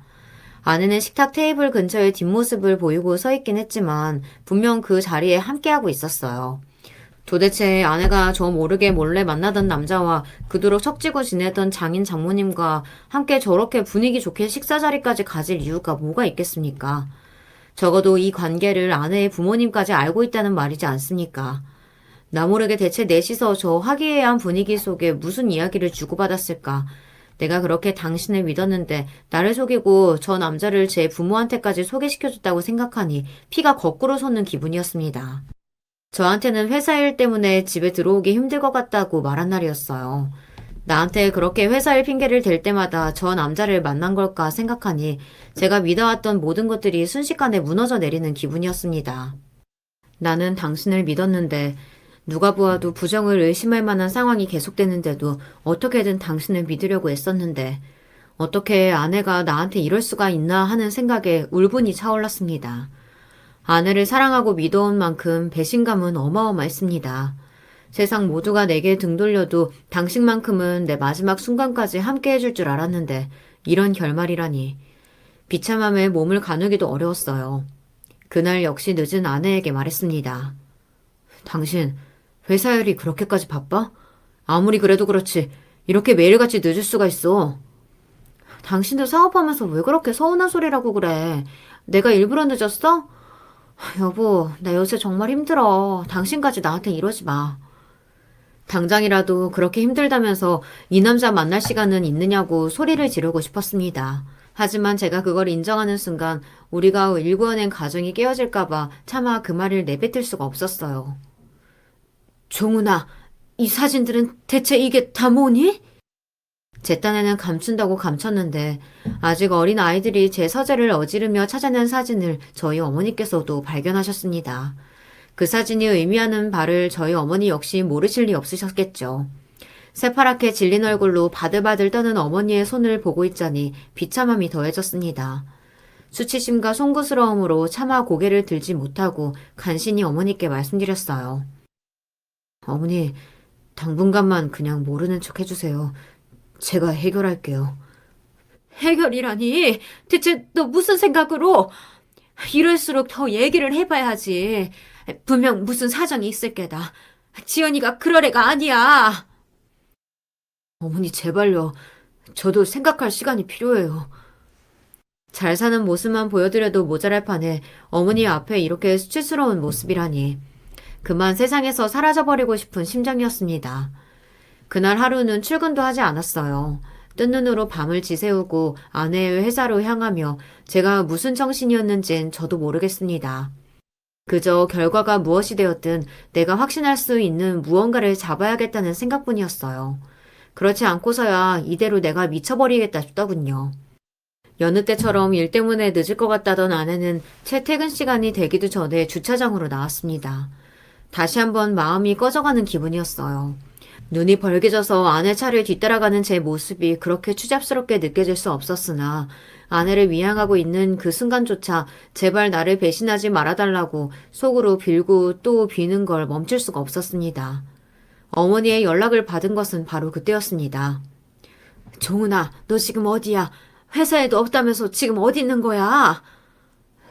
아내는 식탁 테이블 근처에 뒷모습을 보이고 서 있긴 했지만 분명 그 자리에 함께하고 있었어요. 도대체 아내가 저 모르게 몰래 만나던 남자와 그토록 척지고 지내던 장인 장모님과 함께 저렇게 분위기 좋게 식사 자리까지 가질 이유가 뭐가 있겠습니까? 적어도 이 관계를 아내의 부모님까지 알고 있다는 말이지 않습니까? 나 모르게 대체 넷이서 저 화기애애한 분위기 속에 무슨 이야기를 주고받았을까? 내가 그렇게 당신을 믿었는데 나를 속이고 저 남자를 제 부모한테까지 소개시켜줬다고 생각하니 피가 거꾸로 솟는 기분이었습니다. 저한테는 회사 일 때문에 집에 들어오기 힘들 것 같다고 말한 날이었어요. 나한테 그렇게 회사 일 핑계를 댈 때마다 저 남자를 만난 걸까 생각하니 제가 믿어왔던 모든 것들이 순식간에 무너져 내리는 기분이었습니다. 나는 당신을 믿었는데 누가 보아도 부정을 의심할 만한 상황이 계속되는데도 어떻게든 당신을 믿으려고 애썼는데 어떻게 아내가 나한테 이럴 수가 있나 하는 생각에 울분이 차올랐습니다. 아내를 사랑하고 믿어온 만큼 배신감은 어마어마했습니다. 세상 모두가 내게 등 돌려도 당신만큼은 내 마지막 순간까지 함께 해줄 줄 알았는데 이런 결말이라니. 비참함에 몸을 가누기도 어려웠어요. 그날 역시 늦은 아내에게 말했습니다. 당신 회사 일이 그렇게까지 바빠? 아무리 그래도 그렇지 이렇게 매일같이 늦을 수가 있어. 당신도 사업하면서 왜 그렇게 서운한 소리라고 그래? 내가 일부러 늦었어? 여보, 나 요새 정말 힘들어. 당신까지 나한테 이러지 마. 당장이라도 그렇게 힘들다면서 이 남자 만날 시간은 있느냐고 소리를 지르고 싶었습니다. 하지만 제가 그걸 인정하는 순간 우리가 일구어낸 가정이 깨어질까봐 차마 그 말을 내뱉을 수가 없었어요. 종훈아, 이 사진들은 대체 이게 다 뭐니? 제 딴에는 감춘다고 감췄는데 아직 어린 아이들이 제 서재를 어지르며 찾아낸 사진을 저희 어머니께서도 발견하셨습니다. 그 사진이 의미하는 바를 저희 어머니 역시 모르실 리 없으셨겠죠. 새파랗게 질린 얼굴로 바들바들 떠는 어머니의 손을 보고 있자니 비참함이 더해졌습니다. 수치심과 송구스러움으로 차마 고개를 들지 못하고 간신히 어머니께 말씀드렸어요. 어머니, 당분간만 그냥 모르는 척 해주세요. 제가 해결할게요. 해결이라니? 대체 너 무슨 생각으로? 이럴수록 더 얘기를 해봐야지. 분명 무슨 사정이 있을 게다. 지연이가 그럴 애가 아니야. 어머니 제발요. 저도 생각할 시간이 필요해요. 잘 사는 모습만 보여드려도 모자랄 판에 어머니 앞에 이렇게 수치스러운 모습이라니. 그만 세상에서 사라져버리고 싶은 심정이었습니다. 그날 하루는 출근도 하지 않았어요. 뜬 눈으로 밤을 지새우고 아내의 회사로 향하며 제가 무슨 정신이었는진 저도 모르겠습니다. 그저 결과가 무엇이 되었든 내가 확신할 수 있는 무언가를 잡아야겠다는 생각뿐이었어요. 그렇지 않고서야 이대로 내가 미쳐버리겠다 싶더군요. 여느 때처럼 일 때문에 늦을 것 같다던 아내는 채 퇴근 시간이 되기도 전에 주차장으로 나왔습니다. 다시 한번 마음이 꺼져가는 기분이었어요. 눈이 벌개져서 아내 차를 뒤따라가는 제 모습이 그렇게 추잡스럽게 느껴질 수 없었으나 아내를 위양하고 있는 그 순간조차 제발 나를 배신하지 말아달라고 속으로 빌고 또 비는 걸 멈출 수가 없었습니다. 어머니의 연락을 받은 것은 바로 그때였습니다. 종훈아, 너 지금 어디야? 회사에도 없다면서 지금 어디 있는 거야?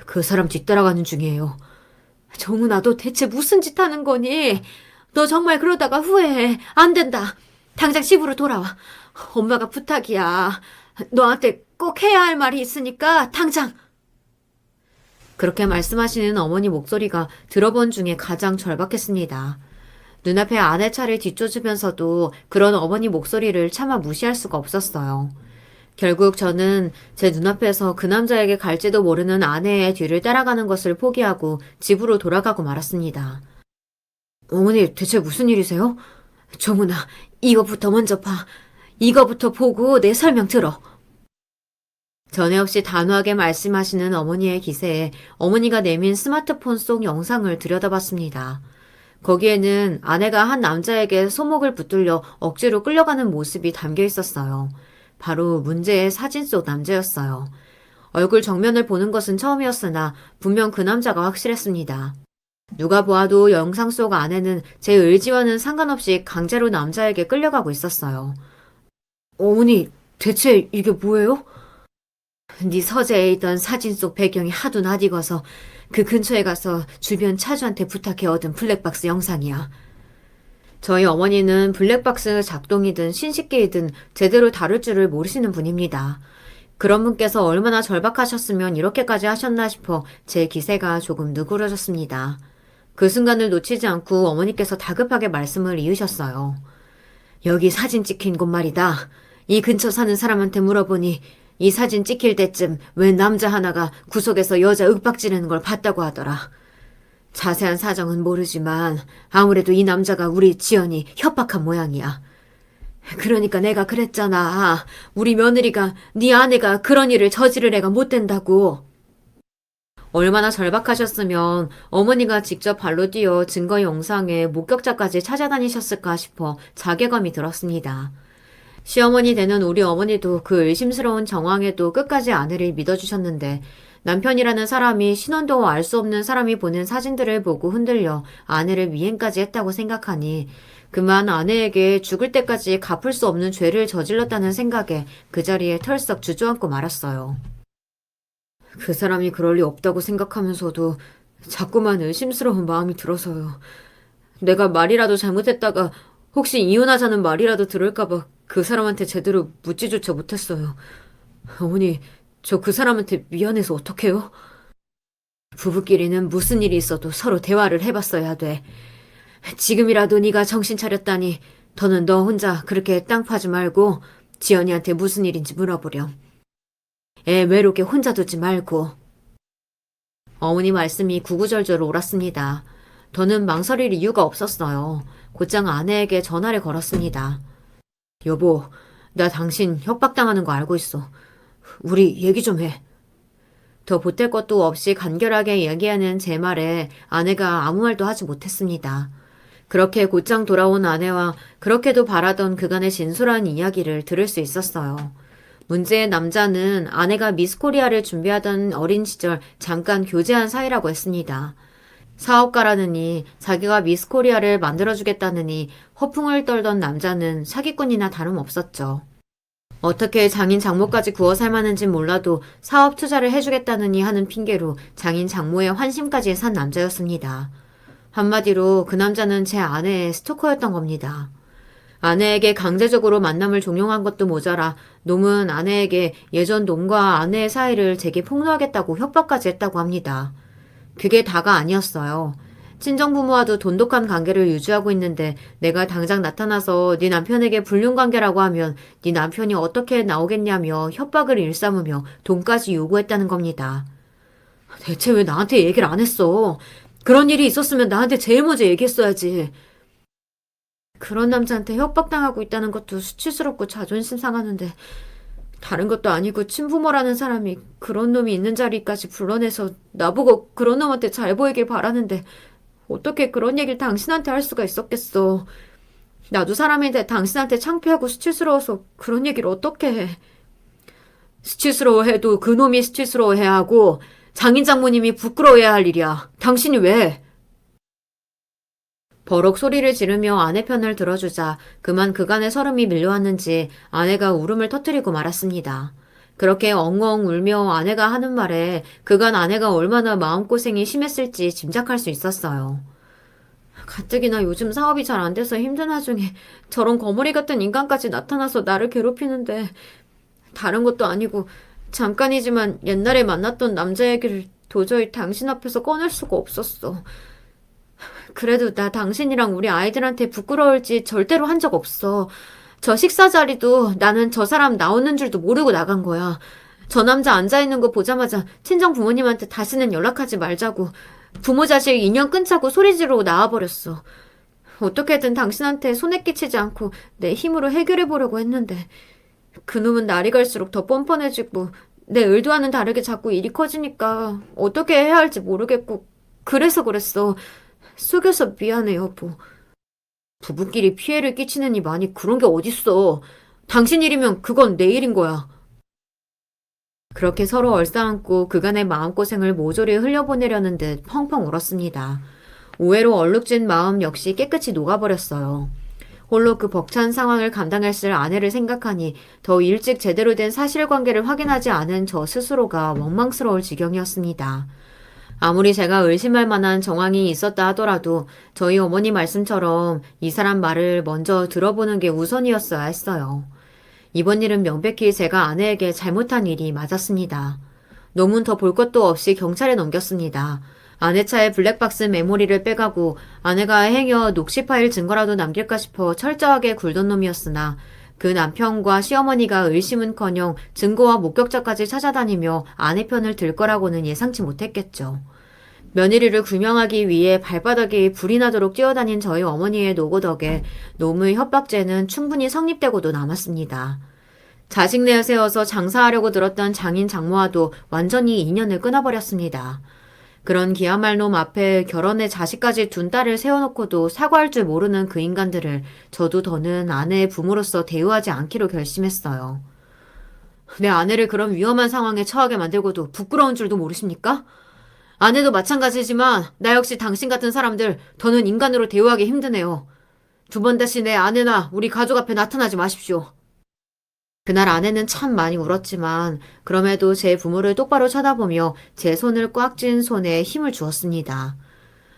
그 사람 뒤따라가는 중이에요. 종훈아, 너 대체 무슨 짓 하는 거니? 너 정말 그러다가 후회해. 안 된다. 당장 집으로 돌아와. 엄마가 부탁이야. 너한테 꼭 해야 할 말이 있으니까 당장. 그렇게 말씀하시는 어머니 목소리가 들어본 중에 가장 절박했습니다. 눈앞에 아내 차를 뒤쫓으면서도 그런 어머니 목소리를 차마 무시할 수가 없었어요. 결국 저는 제 눈앞에서 그 남자에게 갈지도 모르는 아내의 뒤를 따라가는 것을 포기하고 집으로 돌아가고 말았습니다. 어머니, 대체 무슨 일이세요? 종훈아, 이거부터 먼저 봐. 이거부터 보고 내 설명 들어. 전에 없이 단호하게 말씀하시는 어머니의 기세에 어머니가 내민 스마트폰 속 영상을 들여다봤습니다. 거기에는 아내가 한 남자에게 손목을 붙들려 억지로 끌려가는 모습이 담겨 있었어요. 바로 문제의 사진 속 남자였어요. 얼굴 정면을 보는 것은 처음이었으나 분명 그 남자가 확실했습니다. 누가 보아도 영상 속 아내는 제 의지와는 상관없이 강제로 남자에게 끌려가고 있었어요. 어머니, 대체 이게 뭐예요? 네 서재에 있던 사진 속 배경이 하도 낯익어서 그 근처에 가서 주변 차주한테 부탁해 얻은 블랙박스 영상이야. 저희 어머니는 블랙박스 작동이든 신식계이든 제대로 다룰 줄을 모르시는 분입니다. 그런 분께서 얼마나 절박하셨으면 이렇게까지 하셨나 싶어 제 기세가 조금 누그러졌습니다. 그 순간을 놓치지 않고 어머니께서 다급하게 말씀을 이으셨어요. 여기 사진 찍힌 곳 말이다. 이 근처 사는 사람한테 물어보니 이 사진 찍힐 때쯤 웬 남자 하나가 구석에서 여자 윽박지르는 걸 봤다고 하더라. 자세한 사정은 모르지만 아무래도 이 남자가 우리 지연이 협박한 모양이야. 그러니까 내가 그랬잖아. 우리 며느리가 네 아내가 그런 일을 저지를 애가 못 된다고. 얼마나 절박하셨으면 어머니가 직접 발로 뛰어 증거 영상에 목격자까지 찾아다니셨을까 싶어 자괴감이 들었습니다. 시어머니 되는 우리 어머니도 그 의심스러운 정황에도 끝까지 아내를 믿어주셨는데 남편이라는 사람이 신원도 알 수 없는 사람이 보낸 사진들을 보고 흔들려 아내를 미행까지 했다고 생각하니 그만 아내에게 죽을 때까지 갚을 수 없는 죄를 저질렀다는 생각에 그 자리에 털썩 주저앉고 말았어요. 그 사람이 그럴 리 없다고 생각하면서도 자꾸만 의심스러운 마음이 들어서요. 내가 말이라도 잘못했다가 혹시 이혼하자는 말이라도 들을까봐 그 사람한테 제대로 묻지조차 못했어요. 어머니, 저 그 사람한테 미안해서 어떡해요? 부부끼리는 무슨 일이 있어도 서로 대화를 해봤어야 돼. 지금이라도 네가 정신 차렸다니 더는 너 혼자 그렇게 땅 파지 말고 지연이한테 무슨 일인지 물어보렴. 애 외롭게 혼자 두지 말고. 어머니 말씀이 구구절절 옳았습니다. 더는 망설일 이유가 없었어요. 곧장 아내에게 전화를 걸었습니다. 여보, 나 당신 협박당하는 거 알고 있어. 우리 얘기 좀 해. 더 보탤 것도 없이 간결하게 얘기하는 제 말에 아내가 아무 말도 하지 못했습니다. 그렇게 곧장 돌아온 아내와 그렇게도 바라던 그간의 진솔한 이야기를 들을 수 있었어요. 문제의 남자는 아내가 미스코리아를 준비하던 어린 시절 잠깐 교제한 사이라고 했습니다. 사업가라느니 자기가 미스코리아를 만들어주겠다느니 허풍을 떨던 남자는 사기꾼이나 다름없었죠. 어떻게 장인 장모까지 구워 삶았는진 몰라도 사업 투자를 해주겠다느니 하는 핑계로 장인 장모의 환심까지 산 남자였습니다. 한마디로 그 남자는 제 아내의 스토커였던 겁니다. 아내에게 강제적으로 만남을 종용한 것도 모자라 놈은 아내에게 예전 놈과 아내의 사이를 제게 폭로하겠다고 협박까지 했다고 합니다. 그게 다가 아니었어요. 친정부모와도 돈독한 관계를 유지하고 있는데 내가 당장 나타나서 네 남편에게 불륜관계라고 하면 네 남편이 어떻게 나오겠냐며 협박을 일삼으며 돈까지 요구했다는 겁니다. 대체 왜 나한테 얘기를 안 했어? 그런 일이 있었으면 나한테 제일 먼저 얘기했어야지. 그런 남자한테 협박당하고 있다는 것도 수치스럽고 자존심 상하는데 다른 것도 아니고 친부모라는 사람이 그런 놈이 있는 자리까지 불러내서 나보고 그런 놈한테 잘 보이길 바라는데 어떻게 그런 얘기를 당신한테 할 수가 있었겠어. 나도 사람인데 당신한테 창피하고 수치스러워서 그런 얘기를 어떻게 해. 수치스러워해도 그 놈이 수치스러워해야 하고 장인 장모님이 부끄러워해야 할 일이야. 당신이 왜? 버럭 소리를 지르며 아내 편을 들어주자 그만 그간의 서름이 밀려왔는지 아내가 울음을 터뜨리고 말았습니다. 그렇게 엉엉 울며 아내가 하는 말에 그간 아내가 얼마나 마음고생이 심했을지 짐작할 수 있었어요. 가뜩이나 요즘 사업이 잘 안 돼서 힘든 와중에 저런 거머리 같은 인간까지 나타나서 나를 괴롭히는데 다른 것도 아니고 잠깐이지만 옛날에 만났던 남자 얘기를 도저히 당신 앞에서 꺼낼 수가 없었어. 그래도 나 당신이랑 우리 아이들한테 부끄러울지 절대로 한 적 없어. 저 식사 자리도 나는 저 사람 나오는 줄도 모르고 나간 거야. 저 남자 앉아있는 거 보자마자 친정 부모님한테 다시는 연락하지 말자고 부모 자식 인연 끊자고 소리 지르고 나와버렸어. 어떻게든 당신한테 손해 끼치지 않고 내 힘으로 해결해보려고 했는데 그놈은 날이 갈수록 더 뻔뻔해지고 내 의도와는 다르게 자꾸 일이 커지니까 어떻게 해야 할지 모르겠고 그래서 그랬어. 속여서 미안해 여보. 부부끼리 피해를 끼치느니 많이 그런 게 어딨어. 당신 일이면 그건 내 일인 거야. 그렇게 서로 얼싸안고 그간의 마음고생을 모조리 흘려보내려는 듯 펑펑 울었습니다. 오해로 얼룩진 마음 역시 깨끗이 녹아버렸어요. 홀로 그 벅찬 상황을 감당했을 아내를 생각하니 더 일찍 제대로 된 사실관계를 확인하지 않은 저 스스로가 원망스러울 지경이었습니다. 아무리 제가 의심할 만한 정황이 있었다 하더라도 저희 어머니 말씀처럼 이 사람 말을 먼저 들어보는 게 우선이었어야 했어요. 이번 일은 명백히 제가 아내에게 잘못한 일이 맞았습니다. 놈은 더 볼 것도 없이 경찰에 넘겼습니다. 아내 차에 블랙박스 메모리를 빼가고 아내가 행여 녹취 파일 증거라도 남길까 싶어 철저하게 굴던 놈이었으나 그 남편과 시어머니가 의심은커녕 증거와 목격자까지 찾아다니며 아내 편을 들 거라고는 예상치 못했겠죠. 며느리를 규명하기 위해 발바닥에 불이 나도록 뛰어다닌 저희 어머니의 노고 덕에 놈의 협박죄는 충분히 성립되고도 남았습니다. 자식 내세워서 장사하려고 들었던 장인 장모와도 완전히 인연을 끊어버렸습니다. 그런 기야말 놈 앞에 결혼에 자식까지 둔 딸을 세워놓고도 사과할 줄 모르는 그 인간들을 저도 더는 아내의 부모로서 대우하지 않기로 결심했어요. 내 아내를 그런 위험한 상황에 처하게 만들고도 부끄러운 줄도 모르십니까? 아내도 마찬가지지만 나 역시 당신 같은 사람들 더는 인간으로 대우하기 힘드네요. 두 번 다시 내 아내나 우리 가족 앞에 나타나지 마십시오. 그날 아내는 참 많이 울었지만 그럼에도 제 부모를 똑바로 쳐다보며 제 손을 꽉 쥔 손에 힘을 주었습니다.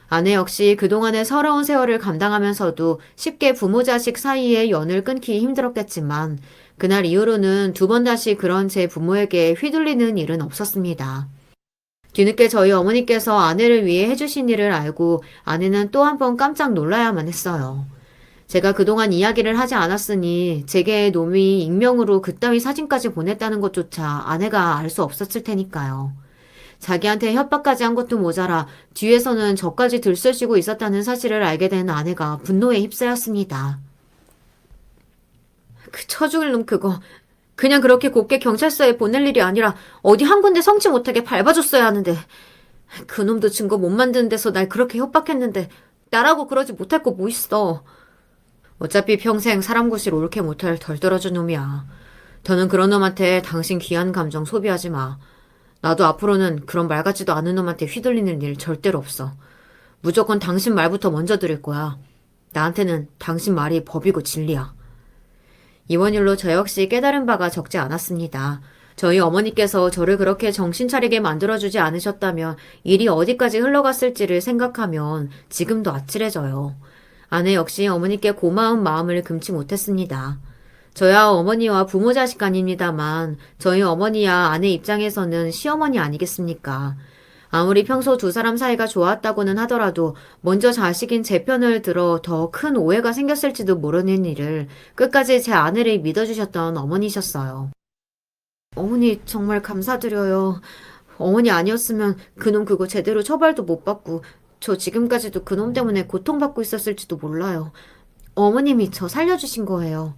아내 역시 그동안의 서러운 세월을 감당하면서도 쉽게 부모 자식 사이의 연을 끊기 힘들었겠지만 그날 이후로는 두 번 다시 그런 제 부모에게 휘둘리는 일은 없었습니다. 뒤늦게 저희 어머니께서 아내를 위해 해주신 일을 알고 아내는 또 한 번 깜짝 놀라야만 했어요. 제가 그동안 이야기를 하지 않았으니 제게 놈이 익명으로 그따위 사진까지 보냈다는 것조차 아내가 알 수 없었을 테니까요. 자기한테 협박까지 한 것도 모자라 뒤에서는 저까지 들쑤시고 있었다는 사실을 알게 된 아내가 분노에 휩싸였습니다. 그 처죽을 놈 그거 그냥 그렇게 곱게 경찰서에 보낼 일이 아니라 어디 한 군데 성치 못하게 밟아줬어야 하는데 그놈도 증거 못 만드는 데서 날 그렇게 협박했는데 나라고 그러지 못할 거 뭐 있어. 어차피 평생 사람 구실 옳게 못할 덜 떨어진 놈이야. 더는 그런 놈한테 당신 귀한 감정 소비하지 마. 나도 앞으로는 그런 말 같지도 않은 놈한테 휘둘리는 일 절대로 없어. 무조건 당신 말부터 먼저 들을 거야. 나한테는 당신 말이 법이고 진리야. 이번 일로 저 역시 깨달은 바가 적지 않았습니다. 저희 어머니께서 저를 그렇게 정신 차리게 만들어주지 않으셨다면 일이 어디까지 흘러갔을지를 생각하면 지금도 아찔해져요. 아내 역시 어머니께 고마운 마음을 금치 못했습니다. 저야 어머니와 부모 자식 간입니다만 저희 어머니야 아내 입장에서는 시어머니 아니겠습니까? 아무리 평소 두 사람 사이가 좋았다고는 하더라도 먼저 자식인 제 편을 들어 더 큰 오해가 생겼을지도 모르는 일을 끝까지 제 아내를 믿어주셨던 어머니셨어요. 어머니 정말 감사드려요. 어머니 아니었으면 그놈 그거 제대로 처벌도 못 받고 저 지금까지도 그놈 때문에 고통받고 있었을지도 몰라요. 어머님이 저 살려주신 거예요.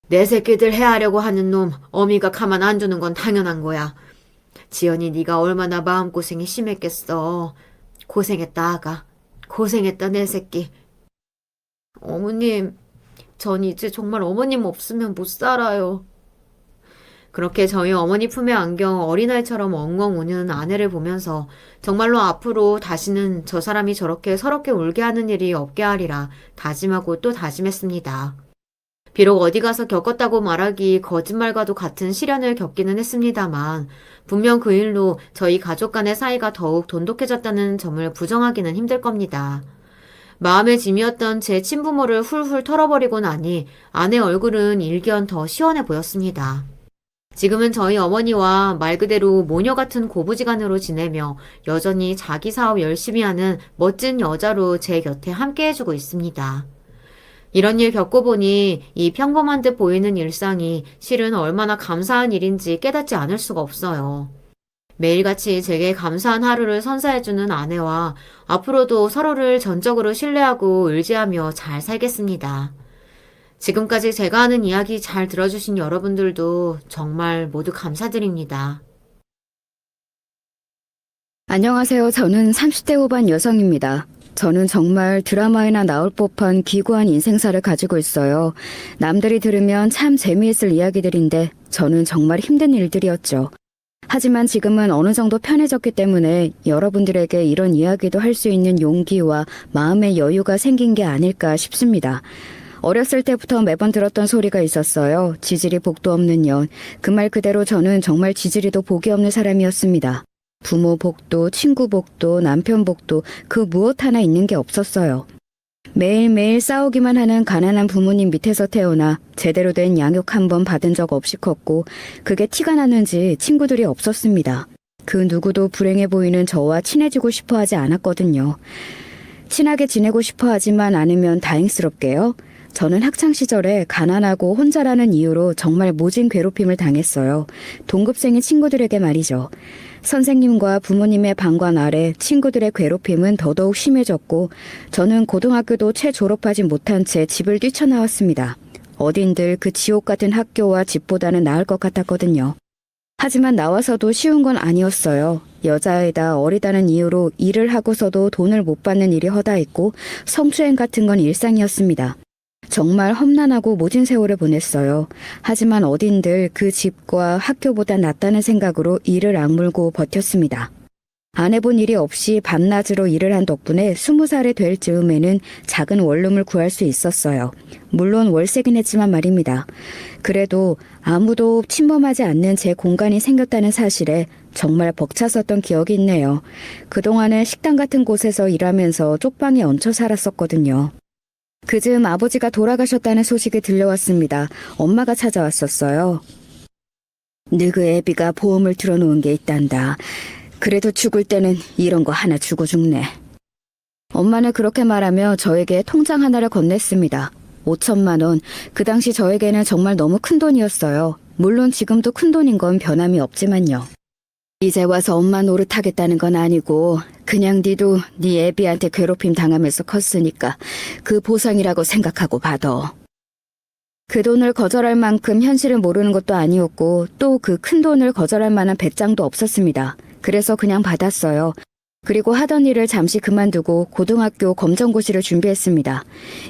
내 새끼들 해하려고 하는 놈 어미가 가만 안 두는 건 당연한 거야. 지연이 네가 얼마나 마음고생이 심했겠어. 고생했다 아가. 고생했다 내 새끼. 어머님, 전 이제 정말 어머님 없으면 못 살아요. 그렇게 저희 어머니 품에 안겨 어린아이처럼 엉엉 우는 아내를 보면서 정말로 앞으로 다시는 저 사람이 저렇게 서럽게 울게 하는 일이 없게 하리라 다짐하고 또 다짐했습니다. 비록 어디 가서 겪었다고 말하기 거짓말과도 같은 시련을 겪기는 했습니다만 분명 그 일로 저희 가족 간의 사이가 더욱 돈독해졌다는 점을 부정하기는 힘들 겁니다. 마음의 짐이었던 제 친부모를 훌훌 털어버리고 나니 아내 얼굴은 일견 더 시원해 보였습니다. 지금은 저희 어머니와 말 그대로 모녀 같은 고부지간으로 지내며 여전히 자기 사업 열심히 하는 멋진 여자로 제 곁에 함께 해주고 있습니다. 이런 일 겪어보니 이 평범한 듯 보이는 일상이 실은 얼마나 감사한 일인지 깨닫지 않을 수가 없어요. 매일같이 제게 감사한 하루를 선사해주는 아내와 앞으로도 서로를 전적으로 신뢰하고 의지하며 잘 살겠습니다. 지금까지 제가 하는 이야기 잘 들어주신 여러분들도 정말 모두 감사드립니다. 안녕하세요. 저는 30대 후반 여성입니다. 저는 정말 드라마에나 나올 법한 기구한 인생사를 가지고 있어요. 남들이 들으면 참 재미있을 이야기들인데 저는 정말 힘든 일들이었죠. 하지만 지금은 어느 정도 편해졌기 때문에 여러분들에게 이런 이야기도 할 수 있는 용기와 마음의 여유가 생긴 게 아닐까 싶습니다. 어렸을 때부터 매번 들었던 소리가 있었어요. 지질이 복도 없는 년. 그 말 그대로 저는 정말 지질이도 복이 없는 사람이었습니다. 부모 복도, 친구 복도, 남편 복도 그 무엇 하나 있는 게 없었어요. 매일매일 싸우기만 하는 가난한 부모님 밑에서 태어나 제대로 된 양육 한 번 받은 적 없이 컸고 그게 티가 나는지 친구들이 없었습니다. 그 누구도 불행해 보이는 저와 친해지고 싶어 하지 않았거든요. 친하게 지내고 싶어 하지만 않으면 다행스럽게요. 저는 학창시절에 가난하고 혼자라는 이유로 정말 모진 괴롭힘을 당했어요. 동급생인 친구들에게 말이죠. 선생님과 부모님의 방관 아래 친구들의 괴롭힘은 더더욱 심해졌고 저는 고등학교도 채 졸업하지 못한 채 집을 뛰쳐나왔습니다. 어딘들 그 지옥 같은 학교와 집보다는 나을 것 같았거든요. 하지만 나와서도 쉬운 건 아니었어요. 여자애다 어리다는 이유로 일을 하고서도 돈을 못 받는 일이 허다했고 성추행 같은 건 일상이었습니다. 정말 험난하고 모진 세월을 보냈어요. 하지만 어딘들 그 집과 학교보다 낫다는 생각으로 이를 악물고 버텼습니다. 안 해본 일이 없이 밤낮으로 일을 한 덕분에 20살이 될 즈음에는 작은 원룸을 구할 수 있었어요. 물론 월세긴 했지만 말입니다. 그래도 아무도 침범하지 않는 제 공간이 생겼다는 사실에 정말 벅찼었던 기억이 있네요. 그동안은 식당 같은 곳에서 일하면서 쪽방에 얹혀 살았었거든요. 그즈음 아버지가 돌아가셨다는 소식이 들려왔습니다. 엄마가 찾아왔었어요. 너그 애비가 보험을 들어놓은 게 있단다. 그래도 죽을 때는 이런 거 하나 주고 죽네. 엄마는 그렇게 말하며 저에게 통장 하나를 건넸습니다. 5천만 원. 그 당시 저에게는 정말 너무 큰 돈이었어요. 물론 지금도 큰 돈인 건 변함이 없지만요. 이제 와서 엄마 노릇하겠다는 건 아니고 그냥 니도 네 애비한테 괴롭힘 당하면서 컸으니까 그 보상이라고 생각하고 받아. 그 돈을 거절할 만큼 현실을 모르는 것도 아니었고 또 그 큰 돈을 거절할 만한 배짱도 없었습니다. 그래서 그냥 받았어요. 그리고 하던 일을 잠시 그만두고 고등학교 검정고시를 준비했습니다.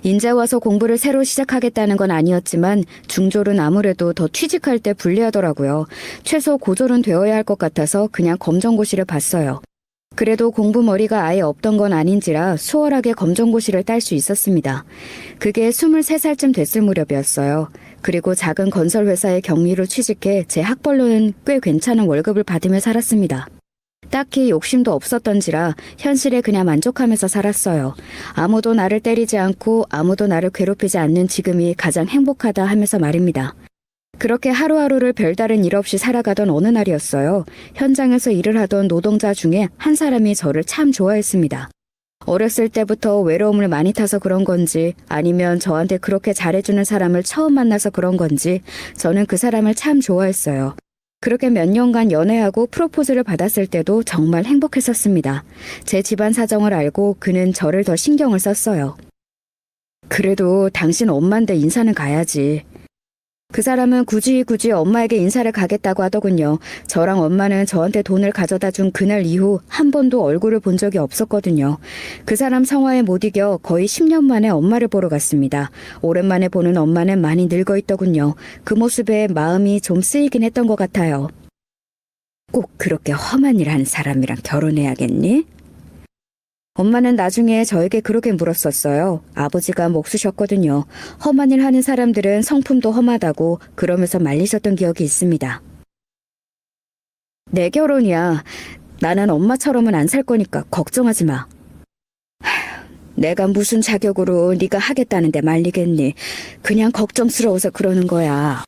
인제 와서 공부를 새로 시작하겠다는 건 아니었지만 중졸은 아무래도 더 취직할 때 불리하더라고요. 최소 고졸은 되어야 할 것 같아서 그냥 검정고시를 봤어요. 그래도 공부머리가 아예 없던 건 아닌지라 수월하게 검정고시를 딸 수 있었습니다. 그게 23살쯤 됐을 무렵이었어요. 그리고 작은 건설회사에 격리로 취직해 제 학벌로는 꽤 괜찮은 월급을 받으며 살았습니다. 딱히 욕심도 없었던지라 현실에 그냥 만족하면서 살았어요. 아무도 나를 때리지 않고 아무도 나를 괴롭히지 않는 지금이 가장 행복하다 하면서 말입니다. 그렇게 하루하루를 별다른 일 없이 살아가던 어느 날이었어요. 현장에서 일을 하던 노동자 중에 한 사람이 저를 참 좋아했습니다. 어렸을 때부터 외로움을 많이 타서 그런 건지 아니면 저한테 그렇게 잘해주는 사람을 처음 만나서 그런 건지 저는 그 사람을 참 좋아했어요. 그렇게 몇 년간 연애하고 프로포즈를 받았을 때도 정말 행복했었습니다. 제 집안 사정을 알고 그는 저를 더 신경을 썼어요. 그래도 당신 엄마인데 인사는 가야지. 그 사람은 굳이 엄마에게 인사를 가겠다고 하더군요. 저랑 엄마는 저한테 돈을 가져다 준 그날 이후 한 번도 얼굴을 본 적이 없었거든요. 그 사람 성화에 못 이겨 거의 10년 만에 엄마를 보러 갔습니다. 오랜만에 보는 엄마는 많이 늙어 있더군요. 그 모습에 마음이 좀 쓰이긴 했던 것 같아요. 꼭 그렇게 험한 일 하는 사람이랑 결혼해야겠니? 엄마는 나중에 저에게 그렇게 물었었어요. 아버지가 목수셨거든요. 험한 일 하는 사람들은 성품도 험하다고 그러면서 말리셨던 기억이 있습니다. 내 결혼이야. 나는 엄마처럼은 안 살 거니까 걱정하지 마. 내가 무슨 자격으로 네가 하겠다는데 말리겠니? 그냥 걱정스러워서 그러는 거야.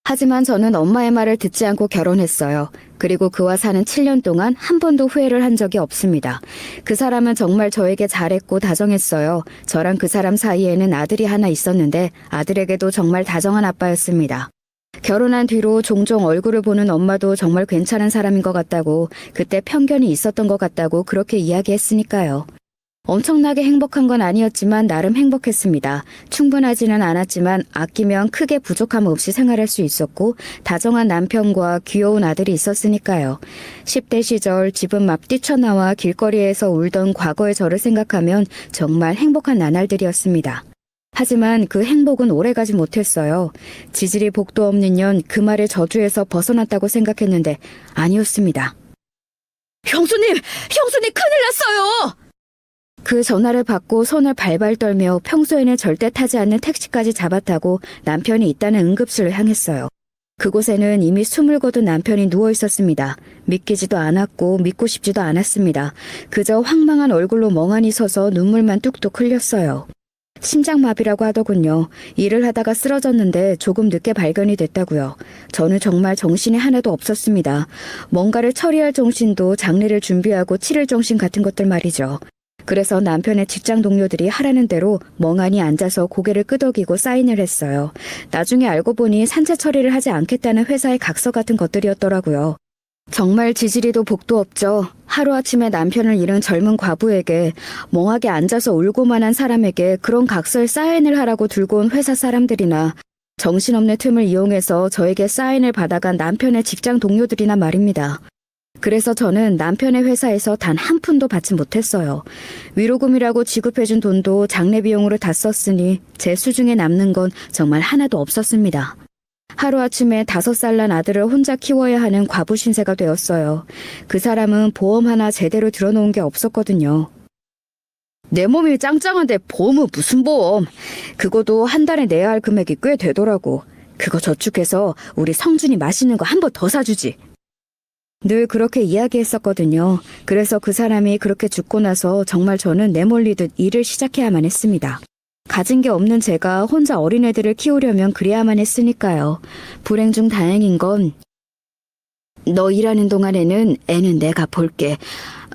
하지만 저는 엄마의 말을 듣지 않고 결혼했어요. 그리고 그와 사는 7년 동안 한 번도 후회를 한 적이 없습니다. 그 사람은 정말 저에게 잘했고 다정했어요. 저랑 그 사람 사이에는 아들이 하나 있었는데 아들에게도 정말 다정한 아빠였습니다. 결혼한 뒤로 종종 얼굴을 보는 엄마도 정말 괜찮은 사람인 것 같다고, 그때 편견이 있었던 것 같다고 그렇게 이야기했으니까요. 엄청나게 행복한 건 아니었지만 나름 행복했습니다. 충분하지는 않았지만 아끼면 크게 부족함 없이 생활할 수 있었고 다정한 남편과 귀여운 아들이 있었으니까요. 10대 시절 집은 막 뛰쳐나와 길거리에서 울던 과거의 저를 생각하면 정말 행복한 나날들이었습니다. 하지만 그 행복은 오래가지 못했어요. 지질이 복도 없는 년 그 말의 저주에서 벗어났다고 생각했는데 아니었습니다. 형수님! 형수님 큰일 났어요! 그 전화를 받고 손을 발발 떨며 평소에는 절대 타지 않는 택시까지 잡아타고 남편이 있다는 응급실을 향했어요. 그곳에는 이미 숨을 거둔 남편이 누워 있었습니다. 믿기지도 않았고 믿고 싶지도 않았습니다. 그저 황망한 얼굴로 멍하니 서서 눈물만 뚝뚝 흘렸어요. 심장마비라고 하더군요. 일을 하다가 쓰러졌는데 조금 늦게 발견이 됐다고요. 저는 정말 정신이 하나도 없었습니다. 뭔가를 처리할 정신도 장례를 준비하고 치를 정신 같은 것들 말이죠. 그래서 남편의 직장 동료들이 하라는 대로 멍하니 앉아서 고개를 끄덕이고 사인을 했어요. 나중에 알고 보니 산재 처리를 하지 않겠다는 회사의 각서 같은 것들이었더라고요. 정말 지지리도 복도 없죠. 하루아침에 남편을 잃은 젊은 과부에게, 멍하게 앉아서 울고만 한 사람에게 그런 각서에 사인을 하라고 들고 온 회사 사람들이나 정신없는 틈을 이용해서 저에게 사인을 받아간 남편의 직장 동료들이나 말입니다. 그래서 저는 남편의 회사에서 단 한 푼도 받지 못했어요. 위로금이라고 지급해준 돈도 장례 비용으로 다 썼으니 제 수중에 남는 건 정말 하나도 없었습니다. 하루아침에 5살 난 아들을 혼자 키워야 하는 과부 신세가 되었어요. 그 사람은 보험 하나 제대로 들어놓은 게 없었거든요. 내 몸이 짱짱한데 보험은 무슨 보험? 그거도 한 달에 내야 할 금액이 꽤 되더라고. 그거 저축해서 우리 성준이 맛있는 거 한 번 더 사주지. 늘 그렇게 이야기했었거든요. 그래서 그 사람이 그렇게 죽고 나서 정말 저는 내몰리듯 일을 시작해야만 했습니다. 가진 게 없는 제가 혼자 어린애들을 키우려면 그래야만 했으니까요. 불행 중 다행인 건 너 일하는 동안에는 애는 내가 볼게.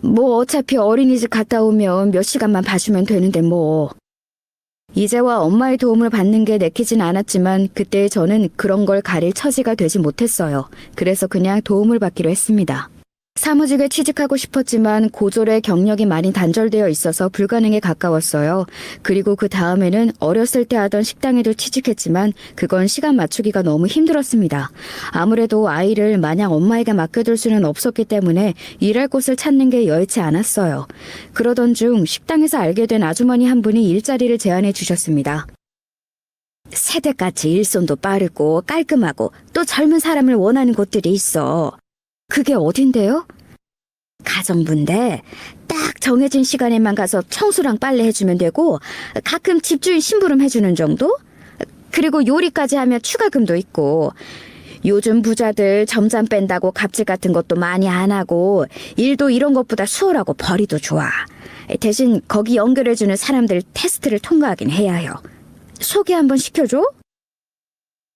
뭐 어차피 어린이집 갔다 오면 몇 시간만 봐주면 되는데 뭐. 이제와 엄마의 도움을 받는 게 내키진 않았지만 그때 저는 그런 걸 가릴 처지가 되지 못했어요. 그래서 그냥 도움을 받기로 했습니다. 사무직에 취직하고 싶었지만 고졸의 경력이 많이 단절되어 있어서 불가능에 가까웠어요. 그리고 그 다음에는 어렸을 때 하던 식당에도 취직했지만 그건 시간 맞추기가 너무 힘들었습니다. 아무래도 아이를 마냥 엄마에게 맡겨둘 수는 없었기 때문에 일할 곳을 찾는 게 여의치 않았어요. 그러던 중 식당에서 알게 된 아주머니 한 분이 일자리를 제안해 주셨습니다. 새댁같이 일손도 빠르고 깔끔하고 또 젊은 사람을 원하는 곳들이 있어. 그게 어딘데요? 가정부인데 딱 정해진 시간에만 가서 청소랑 빨래 해주면 되고 가끔 집주인 심부름 해주는 정도? 그리고 요리까지 하면 추가금도 있고 요즘 부자들 점잠 뺀다고 갑질 같은 것도 많이 안 하고 일도 이런 것보다 수월하고 벌이도 좋아. 대신 거기 연결해주는 사람들 테스트를 통과하긴 해야 해요. 소개 한번 시켜줘?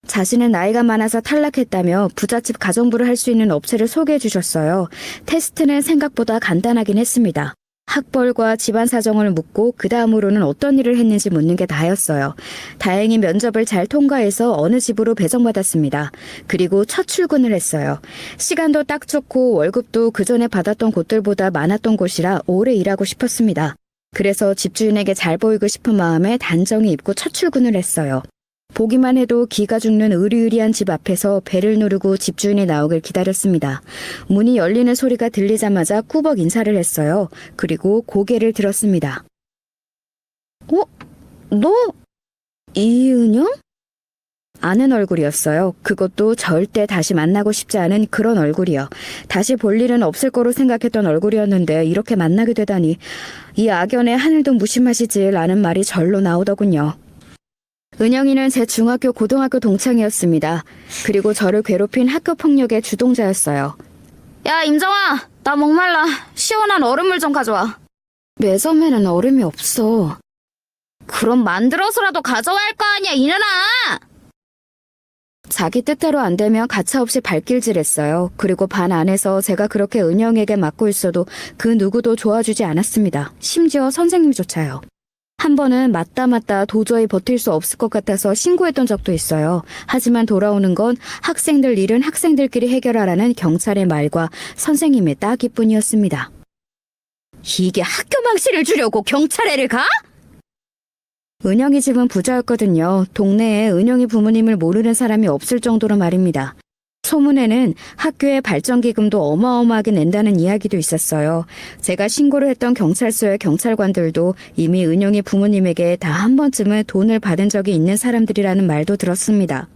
자신은 나이가 많아서 탈락했다며 부잣집 가정부를 할 수 있는 업체를 소개해 주셨어요. 테스트는 생각보다 간단하긴 했습니다. 학벌과 집안 사정을 묻고 그 다음으로는 어떤 일을 했는지 묻는 게 다였어요. 다행히 면접을 잘 통과해서 어느 집으로 배정받았습니다. 그리고 첫 출근을 했어요. 시간도 딱 좋고 월급도 그전에 받았던 곳들보다 많았던 곳이라 오래 일하고 싶었습니다. 그래서 집주인에게 잘 보이고 싶은 마음에 단정히 입고 첫 출근을 했어요. 보기만 해도 기가 죽는 으리으리한 집 앞에서 배를 누르고 집주인이 나오길 기다렸습니다. 문이 열리는 소리가 들리자마자 꾸벅 인사를 했어요. 그리고 고개를 들었습니다. 너? 이은영? 아는 얼굴이었어요. 그것도 절대 다시 만나고 싶지 않은 그런 얼굴이요. 다시 볼 일은 없을 거로 생각했던 얼굴이었는데 이렇게 만나게 되다니 이 악연에 하늘도 무심하시지 라는 말이 절로 나오더군요. 은영이는 제 중학교 고등학교 동창이었습니다. 그리고 저를 괴롭힌 학교 폭력의 주동자였어요. 야 임정아, 나 목말라. 시원한 얼음물 좀 가져와. 매점에는 얼음이 없어. 그럼 만들어서라도 가져와야 할 거 아니야 이년아. 자기 뜻대로 안 되면 가차없이 발길질했어요. 그리고 반 안에서 제가 그렇게 은영에게 맞고 있어도 그 누구도 도와주지 않았습니다. 심지어 선생님조차요. 한 번은 맞다 도저히 버틸 수 없을 것 같아서 신고했던 적도 있어요. 하지만 돌아오는 건 학생들 일은 학생들끼리 해결하라는 경찰의 말과 선생님의 따기뿐이었습니다. 이게 학교 망신을 주려고 경찰에를 가? 은영이 집은 부자였거든요. 동네에 은영이 부모님을 모르는 사람이 없을 정도로 말입니다. 소문에는 학교의 발전기금도 어마어마하게 낸다는 이야기도 있었어요. 제가 신고를 했던 경찰서의 경찰관들도 이미 은영이 부모님에게 다 한 번쯤은 돈을 받은 적이 있는 사람들이라는 말도 들었습니다.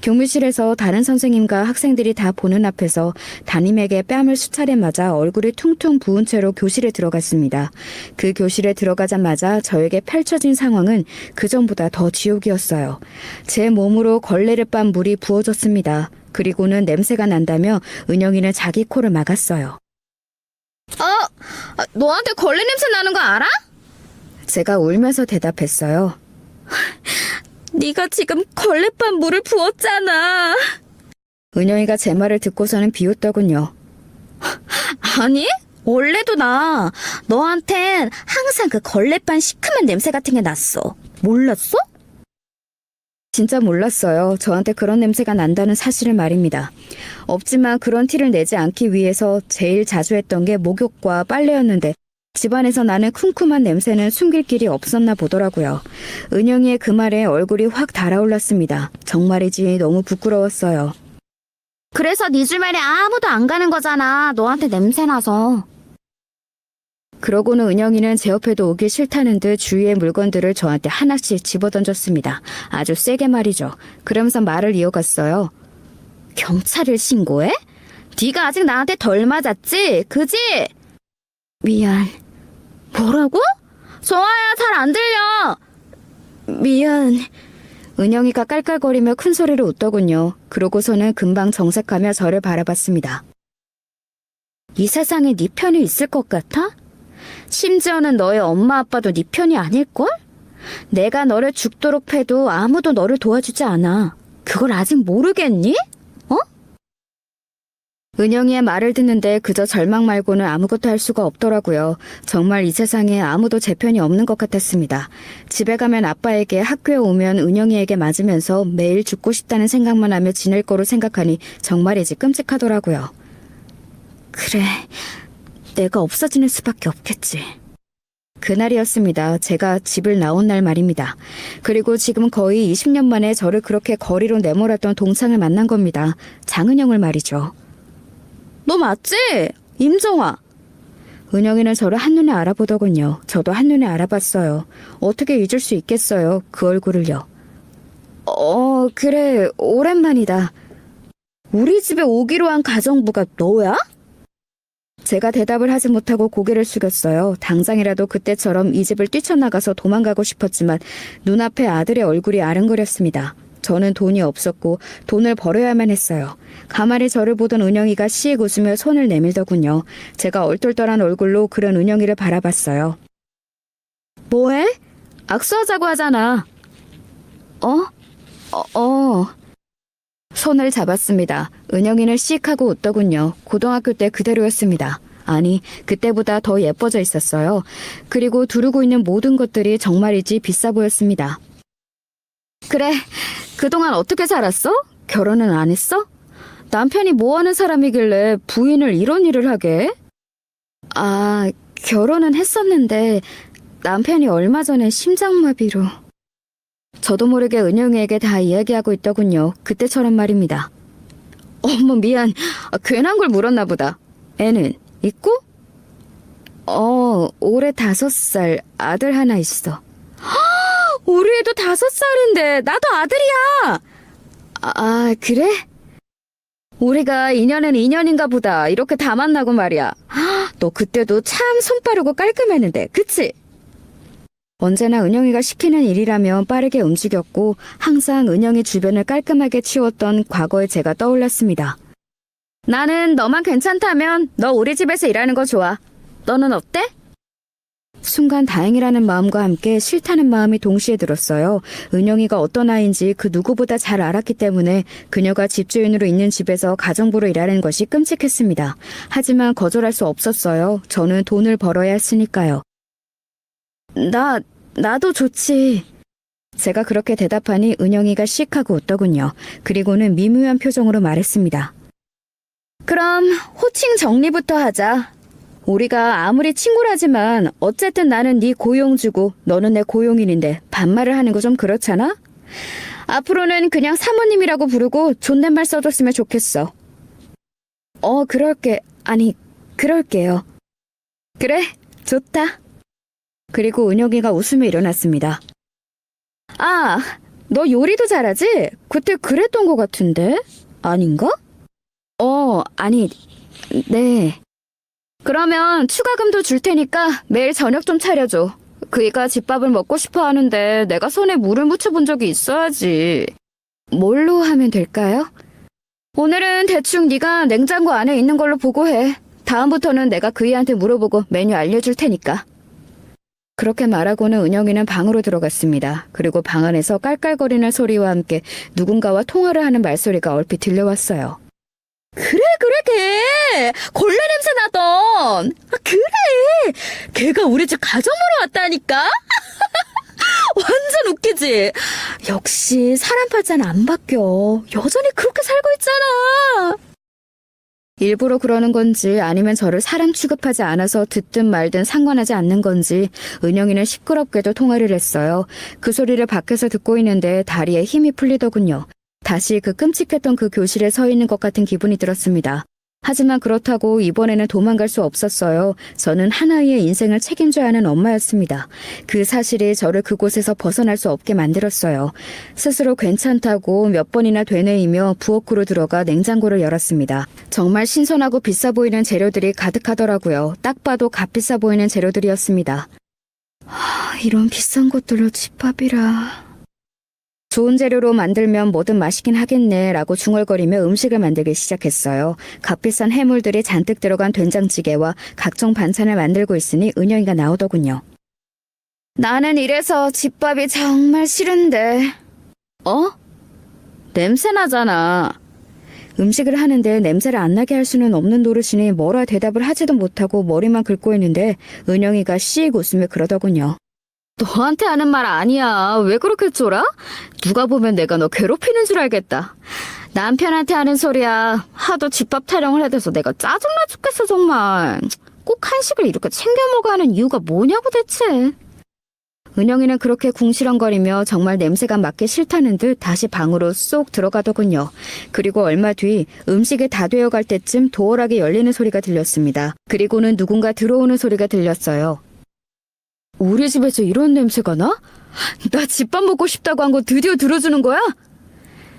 교무실에서 다른 선생님과 학생들이 다 보는 앞에서 담임에게 뺨을 수차례 맞아 얼굴이 퉁퉁 부은 채로 교실에 들어갔습니다. 그 교실에 들어가자마자 저에게 펼쳐진 상황은 그전보다 더 지옥이었어요. 제 몸으로 걸레를 빤 물이 부어졌습니다. 그리고는 냄새가 난다며 은영이는 자기 코를 막았어요. 너한테 걸레 냄새 나는 거 알아? 제가 울면서 대답했어요. 네가 지금 걸레판 물을 부었잖아. 은영이가 제 말을 듣고서는 비웃더군요. 아니, 원래도 나 너한텐 항상 그 걸레판 시큼한 냄새 같은 게 났어. 몰랐어? 진짜 몰랐어요. 저한테 그런 냄새가 난다는 사실을 말입니다. 없지만 그런 티를 내지 않기 위해서 제일 자주 했던 게 목욕과 빨래였는데 집안에서 나는 쿰쿰한 냄새는 숨길 길이 없었나 보더라고요. 은영이의 그 말에 얼굴이 확 달아올랐습니다. 정말이지 너무 부끄러웠어요. 그래서 네 주말에 아무도 안 가는 거잖아. 너한테 냄새 나서. 그러고는 은영이는 제 옆에도 오기 싫다는 듯 주위의 물건들을 저한테 하나씩 집어던졌습니다. 아주 세게 말이죠. 그러면서 말을 이어갔어요. 경찰을 신고해? 네가 아직 나한테 덜 맞았지? 그지? 미안. 뭐라고? 정아야, 잘 안 들려. 미안. 은영이가 깔깔거리며 큰 소리로 웃더군요. 그러고서는 금방 정색하며 저를 바라봤습니다. 이 세상에 네 편이 있을 것 같아? 심지어는 너의 엄마 아빠도 네 편이 아닐걸? 내가 너를 죽도록 패도 아무도 너를 도와주지 않아. 그걸 아직 모르겠니? 은영이의 말을 듣는데 그저 절망 말고는 아무것도 할 수가 없더라고요. 정말 이 세상에 아무도 제 편이 없는 것 같았습니다. 집에 가면 아빠에게, 학교에 오면 은영이에게 맞으면서 매일 죽고 싶다는 생각만 하며 지낼 거로 생각하니 정말이지 끔찍하더라고요. 그래, 내가 없어지는 수밖에 없겠지. 그날이었습니다. 제가 집을 나온 날 말입니다. 그리고 지금 거의 20년 만에 저를 그렇게 거리로 내몰았던 동창을 만난 겁니다. 장은영을 말이죠. 너 맞지? 임정화. 은영이는 저를 한눈에 알아보더군요. 저도 한눈에 알아봤어요. 어떻게 잊을 수 있겠어요. 그 얼굴을요. 그래. 오랜만이다. 우리 집에 오기로 한 가정부가 너야? 제가 대답을 하지 못하고 고개를 숙였어요. 당장이라도 그때처럼 이 집을 뛰쳐나가서 도망가고 싶었지만 눈앞에 아들의 얼굴이 아른거렸습니다. 저는 돈이 없었고 돈을 벌어야만 했어요. 가만히 저를 보던 은영이가 씩 웃으며 손을 내밀더군요. 제가 얼떨떨한 얼굴로 그런 은영이를 바라봤어요. 뭐해? 악수하자고 하잖아. 손을 잡았습니다. 은영이는 씩 하고 웃더군요. 고등학교 때 그대로였습니다. 아니, 그때보다 더 예뻐져 있었어요. 그리고 두르고 있는 모든 것들이 정말이지 비싸 보였습니다. 그래, 그동안 어떻게 살았어? 결혼은 안 했어? 남편이 뭐 하는 사람이길래 부인을 이런 일을 하게? 결혼은 했었는데 남편이 얼마 전에 심장마비로. 저도 모르게 은영이에게 다 이야기하고 있더군요. 그때처럼 말입니다. 어머, 미안. 괜한 걸 물었나 보다. 애는 있고? 올해 5살 아들 하나 있어. 우리 애도 5살인데 나도 아들이야. 그래? 우리가 인연은 인연인가 보다. 이렇게 다 만나고 말이야. 너 그때도 참 손 빠르고 깔끔했는데, 그치? 언제나 은영이가 시키는 일이라면 빠르게 움직였고 항상 은영이 주변을 깔끔하게 치웠던 과거의 제가 떠올랐습니다. 나는 너만 괜찮다면 너 우리 집에서 일하는 거 좋아. 너는 어때? 순간 다행이라는 마음과 함께 싫다는 마음이 동시에 들었어요. 은영이가 어떤 아이인지 그 누구보다 잘 알았기 때문에 그녀가 집주인으로 있는 집에서 가정부로 일하는 것이 끔찍했습니다. 하지만 거절할 수 없었어요. 저는 돈을 벌어야 했으니까요. 나도 좋지. 제가 그렇게 대답하니 은영이가 씩 하고 웃더군요. 그리고는 미묘한 표정으로 말했습니다. 그럼 호칭 정리부터 하자. 우리가 아무리 친구라지만 어쨌든 나는 네 고용주고 너는 내 고용인인데 반말을 하는 거 좀 그렇잖아? 앞으로는 그냥 사모님이라고 부르고 존댓말 써줬으면 좋겠어. 그럴게요. 그래, 좋다. 그리고 은혁이가 웃으며 일어났습니다. 아, 너 요리도 잘하지? 그때 그랬던 것 같은데? 아닌가? 네. 그러면 추가금도 줄 테니까 매일 저녁 좀 차려줘. 그이가 집밥을 먹고 싶어 하는데 내가 손에 물을 묻혀본 적이 있어야지. 뭘로 하면 될까요? 오늘은 대충 네가 냉장고 안에 있는 걸로 보고해. 다음부터는 내가 그이한테 물어보고 메뉴 알려줄 테니까. 그렇게 말하고는 은영이는 방으로 들어갔습니다. 그리고 방 안에서 깔깔거리는 소리와 함께 누군가와 통화를 하는 말소리가 얼핏 들려왔어요. 그래, 걔! 걸레 냄새 나던! 그래! 걔가 우리 집 가정 보러 왔다니까? 완전 웃기지? 역시 사람 팔자는 안 바뀌어. 여전히 그렇게 살고 있잖아. 일부러 그러는 건지 아니면 저를 사람 취급하지 않아서 듣든 말든 상관하지 않는 건지 은영이는 시끄럽게도 통화를 했어요. 그 소리를 밖에서 듣고 있는데 다리에 힘이 풀리더군요. 다시 그 끔찍했던 그 교실에 서 있는 것 같은 기분이 들었습니다. 하지만 그렇다고 이번에는 도망갈 수 없었어요. 저는 하나의 인생을 책임져야 하는 엄마였습니다. 그 사실이 저를 그곳에서 벗어날 수 없게 만들었어요. 스스로 괜찮다고 몇 번이나 되뇌이며 부엌으로 들어가 냉장고를 열었습니다. 정말 신선하고 비싸 보이는 재료들이 가득하더라고요. 딱 봐도 값비싸 보이는 재료들이었습니다. 이런 비싼 것들로 집밥이라... 좋은 재료로 만들면 뭐든 맛있긴 하겠네 라고 중얼거리며 음식을 만들기 시작했어요. 값비싼 해물들이 잔뜩 들어간 된장찌개와 각종 반찬을 만들고 있으니 은영이가 나오더군요. 나는 이래서 집밥이 정말 싫은데. 냄새 나잖아. 음식을 하는데 냄새를 안 나게 할 수는 없는 노릇이니 뭐라 대답을 하지도 못하고 머리만 긁고 있는데 은영이가 씩 웃으며 그러더군요. 너한테 하는 말 아니야. 왜 그렇게 쫄아? 누가 보면 내가 너 괴롭히는 줄 알겠다. 남편한테 하는 소리야. 하도 집밥 타령을 해대서 내가 짜증나 죽겠어 정말. 꼭 한식을 이렇게 챙겨 먹어야 하는 이유가 뭐냐고 대체. 은영이는 그렇게 궁시렁거리며 정말 냄새가 맡기 싫다는 듯 다시 방으로 쏙 들어가더군요. 그리고 얼마 뒤 음식이 다 되어갈 때쯤 도어락이 열리는 소리가 들렸습니다. 그리고는 누군가 들어오는 소리가 들렸어요. 우리 집에서 이런 냄새가 나? 나 집밥 먹고 싶다고 한 거 드디어 들어주는 거야?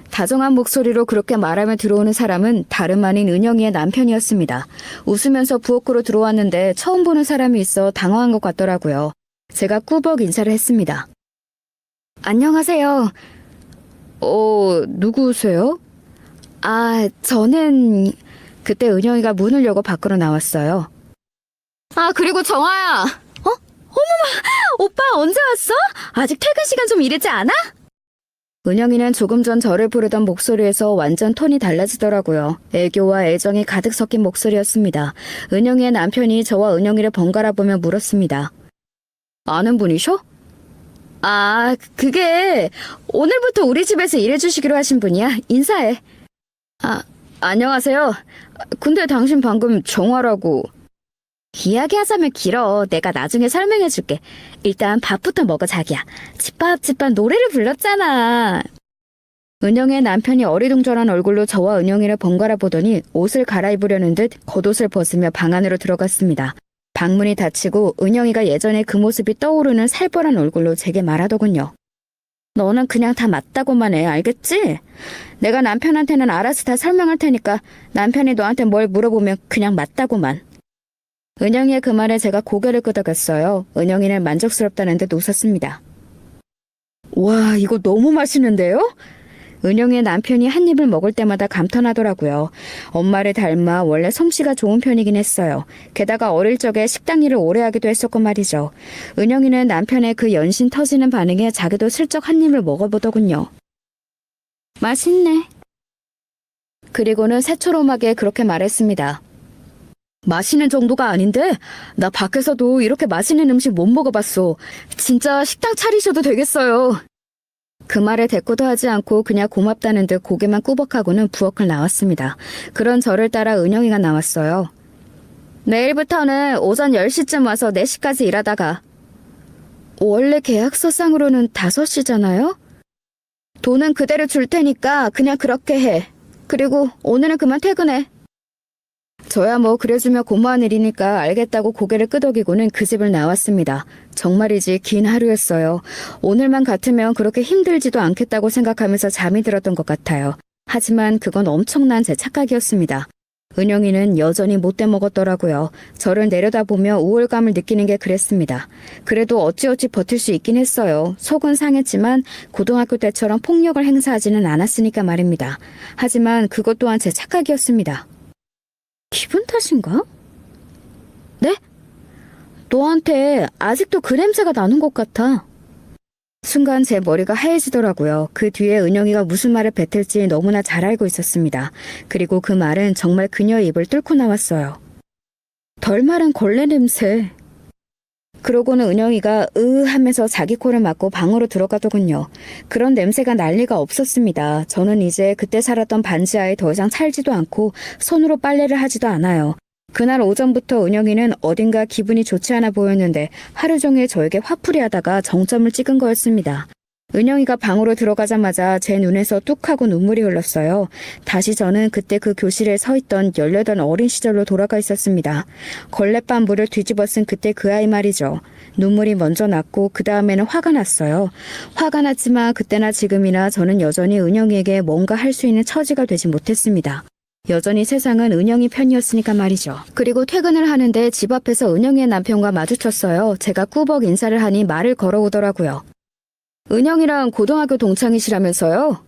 다정한 목소리로 그렇게 말하며 들어오는 사람은 다름 아닌 은영이의 남편이었습니다. 웃으면서 부엌으로 들어왔는데 처음 보는 사람이 있어 당황한 것 같더라고요. 제가 꾸벅 인사를 했습니다. 안녕하세요. 누구세요? 저는... 그때 은영이가 문을 열고 밖으로 나왔어요. 그리고 정아야! 오빠 언제 왔어? 아직 퇴근 시간 좀 이르지 않아? 은영이는 조금 전 저를 부르던 목소리에서 완전 톤이 달라지더라고요. 애교와 애정이 가득 섞인 목소리였습니다. 은영이의 남편이 저와 은영이를 번갈아 보며 물었습니다. 아는 분이셔? 그게 오늘부터 우리 집에서 일해주시기로 하신 분이야. 인사해. 안녕하세요. 근데 당신 방금 정화라고... 이야기하자면 길어. 내가 나중에 설명해줄게. 일단 밥부터 먹어 자기야. 집밥 노래를 불렀잖아. 은영의 남편이 어리둥절한 얼굴로 저와 은영이를 번갈아 보더니 옷을 갈아입으려는 듯 겉옷을 벗으며 방 안으로 들어갔습니다. 방문이 닫히고 은영이가 예전에 그 모습이 떠오르는 살벌한 얼굴로 제게 말하더군요. 너는 그냥 다 맞다고만 해. 알겠지? 내가 남편한테는 알아서 다 설명할 테니까 남편이 너한테 뭘 물어보면 그냥 맞다고만. 은영이의 그 말에 제가 고개를 끄덕였어요. 은영이는 만족스럽다는 듯 웃었습니다. 와, 이거 너무 맛있는데요? 은영이의 남편이 한 입을 먹을 때마다 감탄하더라고요. 엄마를 닮아 원래 솜씨가 좋은 편이긴 했어요. 게다가 어릴 적에 식당 일을 오래 하기도 했었고 말이죠. 은영이는 남편의 그 연신 터지는 반응에 자기도 슬쩍 한 입을 먹어보더군요. 맛있네. 그리고는 새초롬하게 그렇게 말했습니다. 마시는 정도가 아닌데? 나 밖에서도 이렇게 맛있는 음식 못 먹어봤어. 진짜 식당 차리셔도 되겠어요. 그 말에 대꾸도 하지 않고 그냥 고맙다는 듯 고개만 꾸벅하고는 부엌을 나왔습니다. 그런 저를 따라 은영이가 나왔어요. 내일부터는 오전 10시쯤 와서 4시까지 일하다가. 원래 계약서상으로는 5시잖아요? 돈은 그대로 줄 테니까 그냥 그렇게 해. 그리고 오늘은 그만 퇴근해. 저야 뭐 그래주며 고마운 일이니까 알겠다고 고개를 끄덕이고는 그 집을 나왔습니다. 정말이지 긴 하루였어요. 오늘만 같으면 그렇게 힘들지도 않겠다고 생각하면서 잠이 들었던 것 같아요. 하지만 그건 엄청난 제 착각이었습니다. 은영이는 여전히 못돼 먹었더라고요. 저를 내려다보며 우울감을 느끼는 게 그랬습니다. 그래도 어찌어찌 버틸 수 있긴 했어요. 속은 상했지만 고등학교 때처럼 폭력을 행사하지는 않았으니까 말입니다. 하지만 그것 또한 제 착각이었습니다. 기분 탓인가? 네? 너한테 아직도 그 냄새가 나는 것 같아. 순간 제 머리가 하얘지더라고요. 그 뒤에 은영이가 무슨 말을 뱉을지 너무나 잘 알고 있었습니다. 그리고 그 말은 정말 그녀의 입을 뚫고 나왔어요. 덜 마른 걸레 냄새. 그러고는 은영이가 하면서 자기 코를 막고 방으로 들어가더군요. 그런 냄새가 날 리가 없었습니다. 저는 이제 그때 살았던 반지하에 더 이상 살지도 않고 손으로 빨래를 하지도 않아요. 그날 오전부터 은영이는 어딘가 기분이 좋지 않아 보였는데 하루 종일 저에게 화풀이 하다가 정점을 찍은 거였습니다. 은영이가 방으로 들어가자마자 제 눈에서 뚝 하고 눈물이 흘렀어요. 다시 저는 그때 그 교실에 서 있던 18 어린 시절로 돌아가 있었습니다. 걸레밥 물을 뒤집어 쓴 그때 그 아이 말이죠. 눈물이 먼저 났고 그 다음에는 화가 났어요. 화가 났지만 그때나 지금이나 저는 여전히 은영이에게 뭔가 할 수 있는 처지가 되지 못했습니다. 여전히 세상은 은영이 편이었으니까 말이죠. 그리고 퇴근을 하는데 집 앞에서 은영이의 남편과 마주쳤어요. 제가 꾸벅 인사를 하니 말을 걸어오더라고요. 은영이랑 고등학교 동창이시라면서요?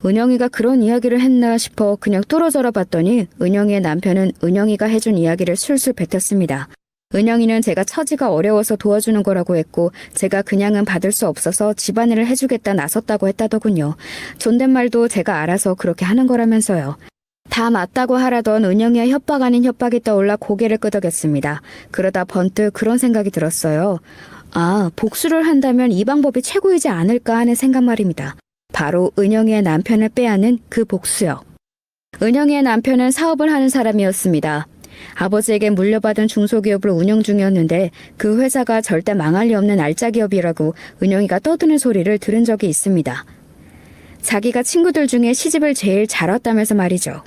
은영이가 그런 이야기를 했나 싶어 그냥 뚫어져라 봤더니 은영이의 남편은 은영이가 해준 이야기를 술술 뱉었습니다. 은영이는 제가 처지가 어려워서 도와주는 거라고 했고 제가 그냥은 받을 수 없어서 집안일을 해주겠다 나섰다고 했다더군요. 존댓말도 제가 알아서 그렇게 하는 거라면서요. 다 맞다고 하라던 은영이의 협박 아닌 협박이 떠올라 고개를 끄덕였습니다. 그러다 번뜩 그런 생각이 들었어요. 아, 복수를 한다면 이 방법이 최고이지 않을까 하는 생각 말입니다. 바로 은영이의 남편을 빼앗는 그 복수요. 은영이의 남편은 사업을 하는 사람이었습니다. 아버지에게 물려받은 중소기업을 운영 중이었는데 그 회사가 절대 망할 리 없는 알짜 기업이라고 은영이가 떠드는 소리를 들은 적이 있습니다. 자기가 친구들 중에 시집을 제일 잘 왔다면서 말이죠.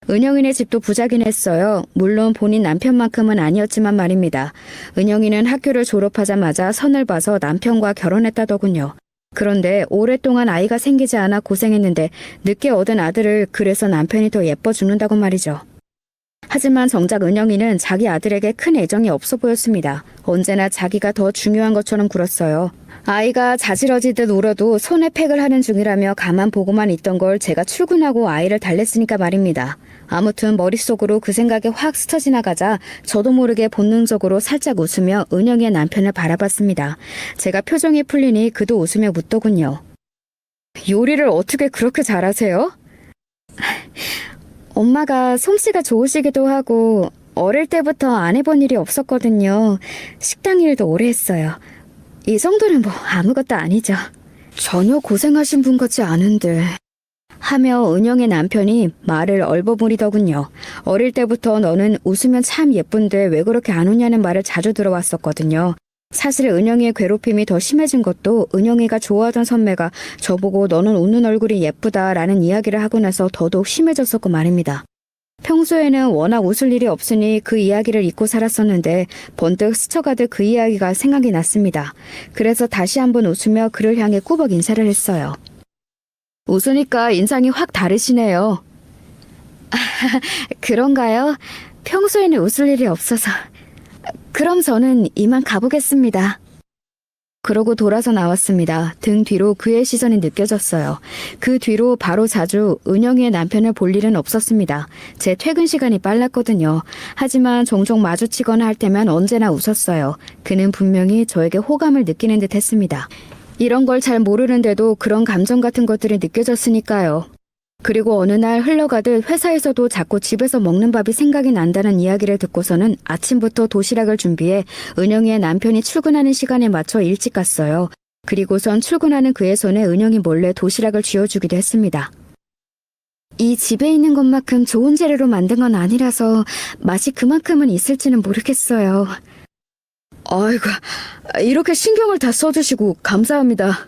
은영이네 집도 부자긴 했어요. 물론 본인 남편만큼은 아니었지만 말입니다. 은영이는 학교를 졸업하자마자 선을 봐서 남편과 결혼했다더군요. 그런데 오랫동안 아이가 생기지 않아 고생했는데 늦게 얻은 아들을 그래서 남편이 더 예뻐 죽는다고 말이죠. 하지만 정작 은영이는 자기 아들에게 큰 애정이 없어 보였습니다. 언제나 자기가 더 중요한 것처럼 굴었어요. 아이가 자지러지듯 울어도 손에 팩을 하는 중이라며 가만 보고만 있던 걸 제가 출근하고 아이를 달랬으니까 말입니다. 아무튼 머릿속으로 그 생각이 확 스쳐 지나가자 저도 모르게 본능적으로 살짝 웃으며 은영이의 남편을 바라봤습니다. 제가 표정이 풀리니 그도 웃으며 묻더군요. 요리를 어떻게 그렇게 잘하세요? 엄마가 솜씨가 좋으시기도 하고 어릴 때부터 안 해본 일이 없었거든요. 식당 일도 오래 했어요. 이 정도는 뭐 아무것도 아니죠. 전혀 고생하신 분 같지 않은데. 하며 은영의 남편이 말을 얼버무리더군요. 어릴 때부터 너는 웃으면 참 예쁜데 왜 그렇게 안 웃냐는 말을 자주 들어왔었거든요. 사실 은영이의 괴롭힘이 더 심해진 것도 은영이가 좋아하던 선배가 저보고 너는 웃는 얼굴이 예쁘다라는 이야기를 하고 나서 더더욱 심해졌었고 말입니다. 평소에는 워낙 웃을 일이 없으니 그 이야기를 잊고 살았었는데 번뜩 스쳐가듯 그 이야기가 생각이 났습니다. 그래서 다시 한번 웃으며 그를 향해 꾸벅 인사를 했어요. 웃으니까 인상이 확 다르시네요. 그런가요? 평소에는 웃을 일이 없어서. 그럼 저는 이만 가보겠습니다. 그러고 돌아서 나왔습니다. 등 뒤로 그의 시선이 느껴졌어요. 그 뒤로 바로 자주 은영이의 남편을 볼 일은 없었습니다. 제 퇴근 시간이 빨랐거든요. 하지만 종종 마주치거나 할 때면 언제나 웃었어요. 그는 분명히 저에게 호감을 느끼는 듯 했습니다. 이런 걸 잘 모르는데도 그런 감정 같은 것들이 느껴졌으니까요. 그리고 어느 날 흘러가듯 회사에서도 자꾸 집에서 먹는 밥이 생각이 난다는 이야기를 듣고서는 아침부터 도시락을 준비해 은영이의 남편이 출근하는 시간에 맞춰 일찍 갔어요. 그리고선 출근하는 그의 손에 은영이 몰래 도시락을 쥐어주기도 했습니다. 이 집에 있는 것만큼 좋은 재료로 만든 건 아니라서 맛이 그만큼은 있을지는 모르겠어요. 아이고, 이렇게 신경을 다 써주시고 감사합니다.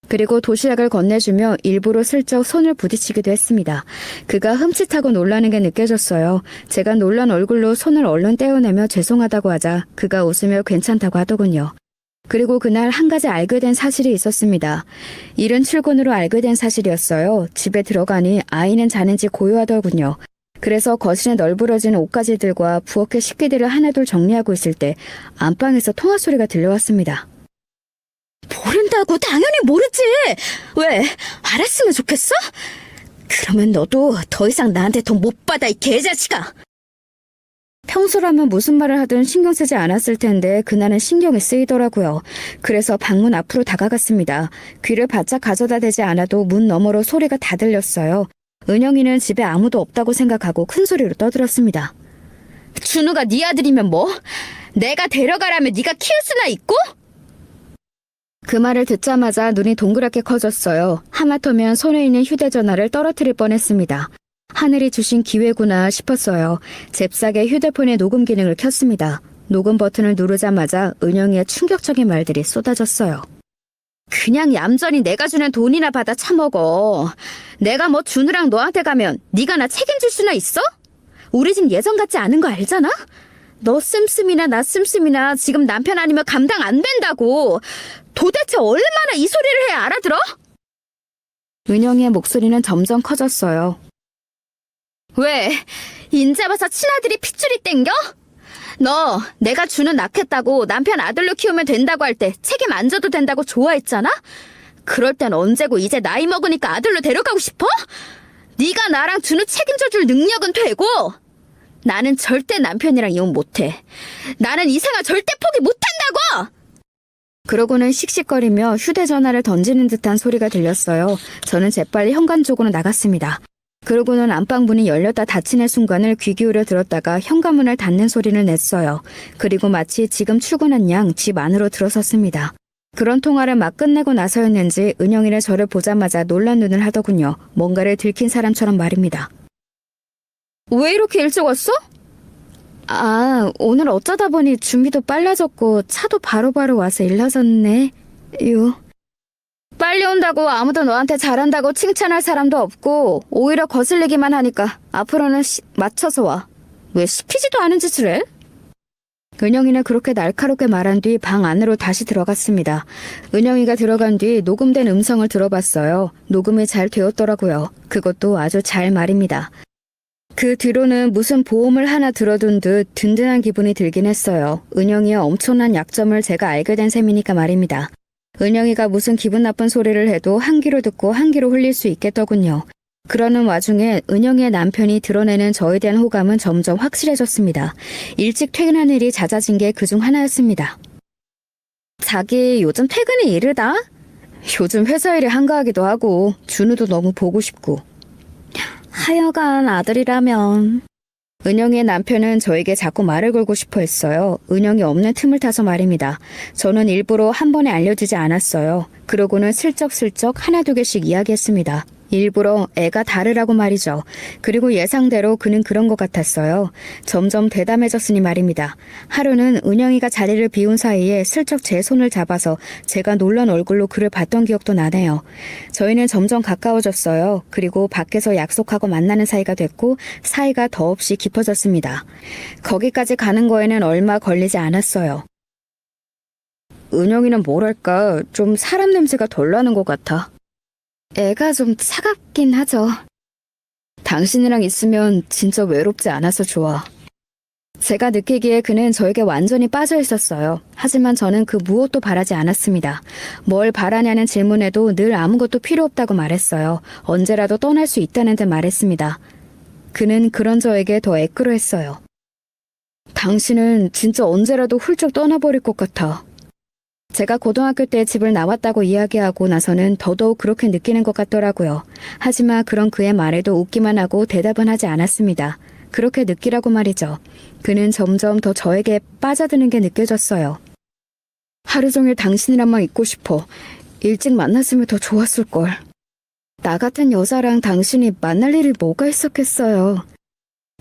그리고 도시락을 건네주며 일부러 슬쩍 손을 부딪히기도 했습니다. 그가 흠칫하고 놀라는 게 느껴졌어요. 제가 놀란 얼굴로 손을 얼른 떼어내며 죄송하다고 하자 그가 웃으며 괜찮다고 하더군요. 그리고 그날 한 가지 알게 된 사실이 있었습니다. 이른 출근으로 알게 된 사실이었어요. 집에 들어가니 아이는 자는지 고요하더군요. 그래서 거실에 널브러진 옷가지들과 부엌의 식기들을 하나둘 정리하고 있을 때 안방에서 통화 소리가 들려왔습니다. 모른다고 당연히 모르지. 왜? 알았으면 좋겠어? 그러면 너도 더 이상 나한테 돈 못 받아, 이 개자식아. 평소라면 무슨 말을 하든 신경 쓰지 않았을 텐데 그날은 신경이 쓰이더라고요. 그래서 방문 앞으로 다가갔습니다. 귀를 바짝 가져다 대지 않아도 문 너머로 소리가 다 들렸어요. 은영이는 집에 아무도 없다고 생각하고 큰 소리로 떠들었습니다. 준우가 네 아들이면 뭐? 내가 데려가라면 네가 키울 수나 있고? 그 말을 듣자마자 눈이 동그랗게 커졌어요. 하마터면 손에 있는 휴대전화를 떨어뜨릴 뻔했습니다. 하늘이 주신 기회구나 싶었어요. 잽싸게 휴대폰의 녹음 기능을 켰습니다. 녹음 버튼을 누르자마자 은영이의 충격적인 말들이 쏟아졌어요. 그냥 얌전히 내가 주는 돈이나 받아 처먹어. 내가 뭐 준우랑 너한테 가면 네가 나 책임질 수나 있어? 우리 집 예전 같지 않은 거 알잖아? 너 씀씀이나 나 씀씀이나 지금 남편 아니면 감당 안 된다고. 도대체 얼마나 이 소리를 해, 알아들어? 은영이의 목소리는 점점 커졌어요. 왜? 인자 봐서 친아들이 핏줄이 땡겨? 너 내가 준우 낳겠다고 남편 아들로 키우면 된다고 할 때 책임 안 져도 된다고 좋아했잖아? 그럴 땐 언제고 이제 나이 먹으니까 아들로 데려가고 싶어? 네가 나랑 준우 책임져 줄 능력은 되고 나는 절대 남편이랑 이혼 못해. 나는 이 생활 절대 포기 못한다고! 그러고는 씩씩거리며 휴대전화를 던지는 듯한 소리가 들렸어요. 저는 재빨리 현관 쪽으로 나갔습니다. 그러고는 안방문이 열렸다 닫히는 순간을 귀 기울여 들었다가 현관문을 닫는 소리를 냈어요. 그리고 마치 지금 출근한 양 집 안으로 들어섰습니다. 그런 통화를 막 끝내고 나서였는지 은영이는 저를 보자마자 놀란 눈을 하더군요. 뭔가를 들킨 사람처럼 말입니다. 왜 이렇게 일찍 왔어? 아, 오늘 어쩌다 보니 준비도 빨라졌고 차도 바로바로 와서 일러졌네. 빨리 온다고 아무도 너한테 잘한다고 칭찬할 사람도 없고 오히려 거슬리기만 하니까 앞으로는 맞춰서 와. 왜 시키지도 않은 짓을 해? 은영이는 그렇게 날카롭게 말한 뒤 방 안으로 다시 들어갔습니다. 은영이가 들어간 뒤 녹음된 음성을 들어봤어요. 녹음이 잘 되었더라고요. 그것도 아주 잘 말입니다. 그 뒤로는 무슨 보험을 하나 들어둔 듯 든든한 기분이 들긴 했어요. 은영이의 엄청난 약점을 제가 알게 된 셈이니까 말입니다. 은영이가 무슨 기분 나쁜 소리를 해도 한 귀로 듣고 한 귀로 흘릴 수 있겠더군요. 그러는 와중에 은영이의 남편이 드러내는 저에 대한 호감은 점점 확실해졌습니다. 일찍 퇴근하는 일이 잦아진 게 그중 하나였습니다. 자기 요즘 퇴근이 이르다? 요즘 회사 일이 한가하기도 하고 준우도 너무 보고 싶고. 하여간 아들이라면. 은영이의 남편은 저에게 자꾸 말을 걸고 싶어 했어요. 은영이 없는 틈을 타서 말입니다. 저는 일부러 한 번에 알려주지 않았어요. 그러고는 슬쩍슬쩍 하나 두 개씩 이야기했습니다. 일부러 애가 다르라고 말이죠. 그리고 예상대로 그는 그런 것 같았어요. 점점 대담해졌으니 말입니다. 하루는 은영이가 자리를 비운 사이에 슬쩍 제 손을 잡아서 제가 놀란 얼굴로 그를 봤던 기억도 나네요. 저희는 점점 가까워졌어요. 그리고 밖에서 약속하고 만나는 사이가 됐고 사이가 더없이 깊어졌습니다. 거기까지 가는 거에는 얼마 걸리지 않았어요. 은영이는 뭐랄까 좀 사람 냄새가 덜 나는 것 같아. 애가 좀 차갑긴 하죠. 당신이랑 있으면 진짜 외롭지 않아서 좋아. 제가 느끼기에 그는 저에게 완전히 빠져 있었어요. 하지만 저는 그 무엇도 바라지 않았습니다. 뭘 바라냐는 질문에도 늘 아무것도 필요 없다고 말했어요. 언제라도 떠날 수 있다는 듯 말했습니다. 그는 그런 저에게 더 애끌어했어요. 당신은 진짜 언제라도 훌쩍 떠나버릴 것 같아. 제가 고등학교 때 집을 나왔다고 이야기하고 나서는 더더욱 그렇게 느끼는 것 같더라고요. 하지만 그런 그의 말에도 웃기만 하고 대답은 하지 않았습니다. 그렇게 느끼라고 말이죠. 그는 점점 더 저에게 빠져드는 게 느껴졌어요. 하루 종일 당신이랑만 있고 싶어. 일찍 만났으면 더 좋았을걸. 나 같은 여자랑 당신이 만날 일이 뭐가 있었겠어요.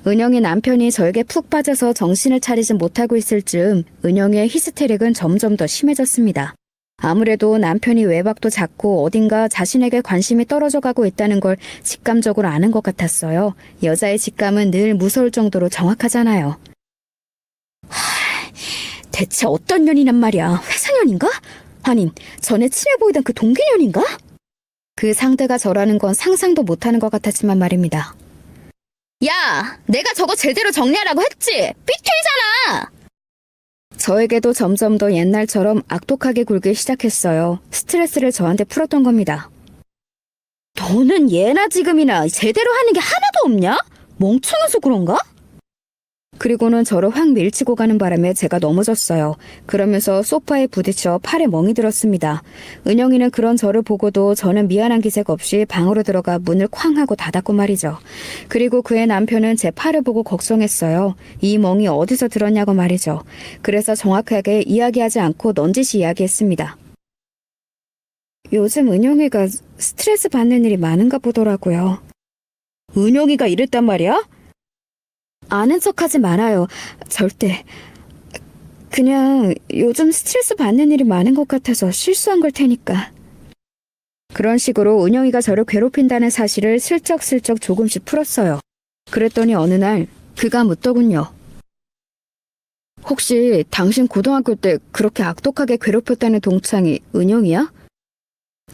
은영이 남편이 저에게 푹 빠져서 정신을 차리지 못하고 있을 즈음 은영이의 히스테릭은 점점 더 심해졌습니다. 아무래도 남편이 외박도 잦고 어딘가 자신에게 관심이 떨어져 가고 있다는 걸 직감적으로 아는 것 같았어요. 여자의 직감은 늘 무서울 정도로 정확하잖아요. 대체 어떤 년이란 말이야? 회사년인가? 아님, 전에 친해 보이던 그 동기년인가? 그 상대가 저라는 건 상상도 못하는 것 같았지만 말입니다. 야, 내가 저거 제대로 정리하라고 했지? 삐뚤잖아! 저에게도 점점 더 옛날처럼 악독하게 굴기 시작했어요. 스트레스를 저한테 풀었던 겁니다. 너는 예나 지금이나 제대로 하는 게 하나도 없냐? 멍청해서 그런가? 그리고는 저를 확 밀치고 가는 바람에 제가 넘어졌어요. 그러면서 소파에 부딪혀 팔에 멍이 들었습니다. 은영이는 그런 저를 보고도 저는 미안한 기색 없이 방으로 들어가 문을 쾅 하고 닫았고 말이죠. 그리고 그의 남편은 제 팔을 보고 걱정했어요. 이 멍이 어디서 들었냐고 말이죠. 그래서 정확하게 이야기하지 않고 넌지시 이야기했습니다. 요즘 은영이가 스트레스 받는 일이 많은가 보더라고요. 은영이가 이랬단 말이야? 아는 척하지 말아요. 절대. 그냥 요즘 스트레스 받는 일이 많은 것 같아서 실수한 걸 테니까. 그런 식으로 은영이가 저를 괴롭힌다는 사실을 슬쩍슬쩍 조금씩 풀었어요. 그랬더니 어느 날 그가 묻더군요. 혹시 당신 고등학교 때 그렇게 악독하게 괴롭혔다는 동창이 은영이야?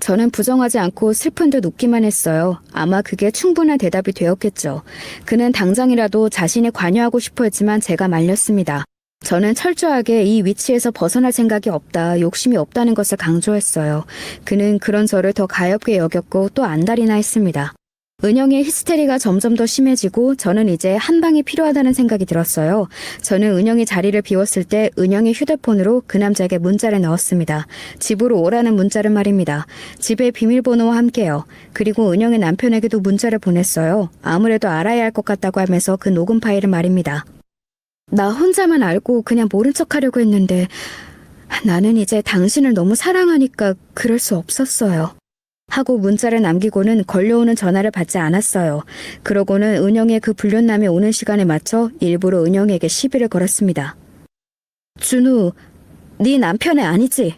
저는 부정하지 않고 슬픈 듯 웃기만 했어요. 아마 그게 충분한 대답이 되었겠죠. 그는 당장이라도 자신이 관여하고 싶어 했지만 제가 말렸습니다. 저는 철저하게 이 위치에서 벗어날 생각이 없다, 욕심이 없다는 것을 강조했어요. 그는 그런 저를 더 가엾게 여겼고 또 안달이나 했습니다. 은영이의 히스테리가 점점 더 심해지고 저는 이제 한 방이 필요하다는 생각이 들었어요. 저는 은영이 자리를 비웠을 때 은영이 휴대폰으로 그 남자에게 문자를 넣었습니다. 집으로 오라는 문자를 말입니다. 집에 비밀번호와 함께요. 그리고 은영의 남편에게도 문자를 보냈어요. 아무래도 알아야 할 것 같다고 하면서 그 녹음 파일을 말입니다. 나 혼자만 알고 그냥 모른 척하려고 했는데 나는 이제 당신을 너무 사랑하니까 그럴 수 없었어요. 하고 문자를 남기고는 걸려오는 전화를 받지 않았어요. 그러고는 은영의 그 불륜남이 오는 시간에 맞춰 일부러 은영에게 시비를 걸었습니다. 준우, 네 남편애 아니지?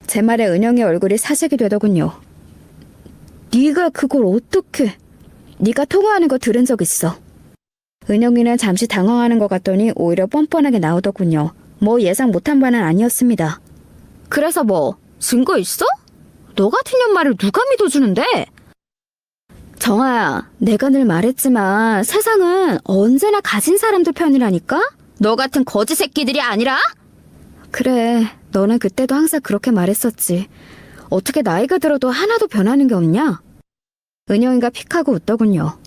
제 말에 은영의 얼굴이 사색이 되더군요. 네가 그걸 어떻게? 네가 통화하는 거 들은 적 있어. 은영이는 잠시 당황하는 것 같더니 오히려 뻔뻔하게 나오더군요. 뭐 예상 못한 바는 아니었습니다. 그래서 뭐 증거 있어? 너 같은 년 말을 누가 믿어주는데? 정아야, 내가 늘 말했지만 세상은 언제나 가진 사람들 편이라니까? 너 같은 거지 새끼들이 아니라? 그래, 너는 그때도 항상 그렇게 말했었지. 어떻게 나이가 들어도 하나도 변하는 게 없냐? 은영이가 픽하고 웃더군요.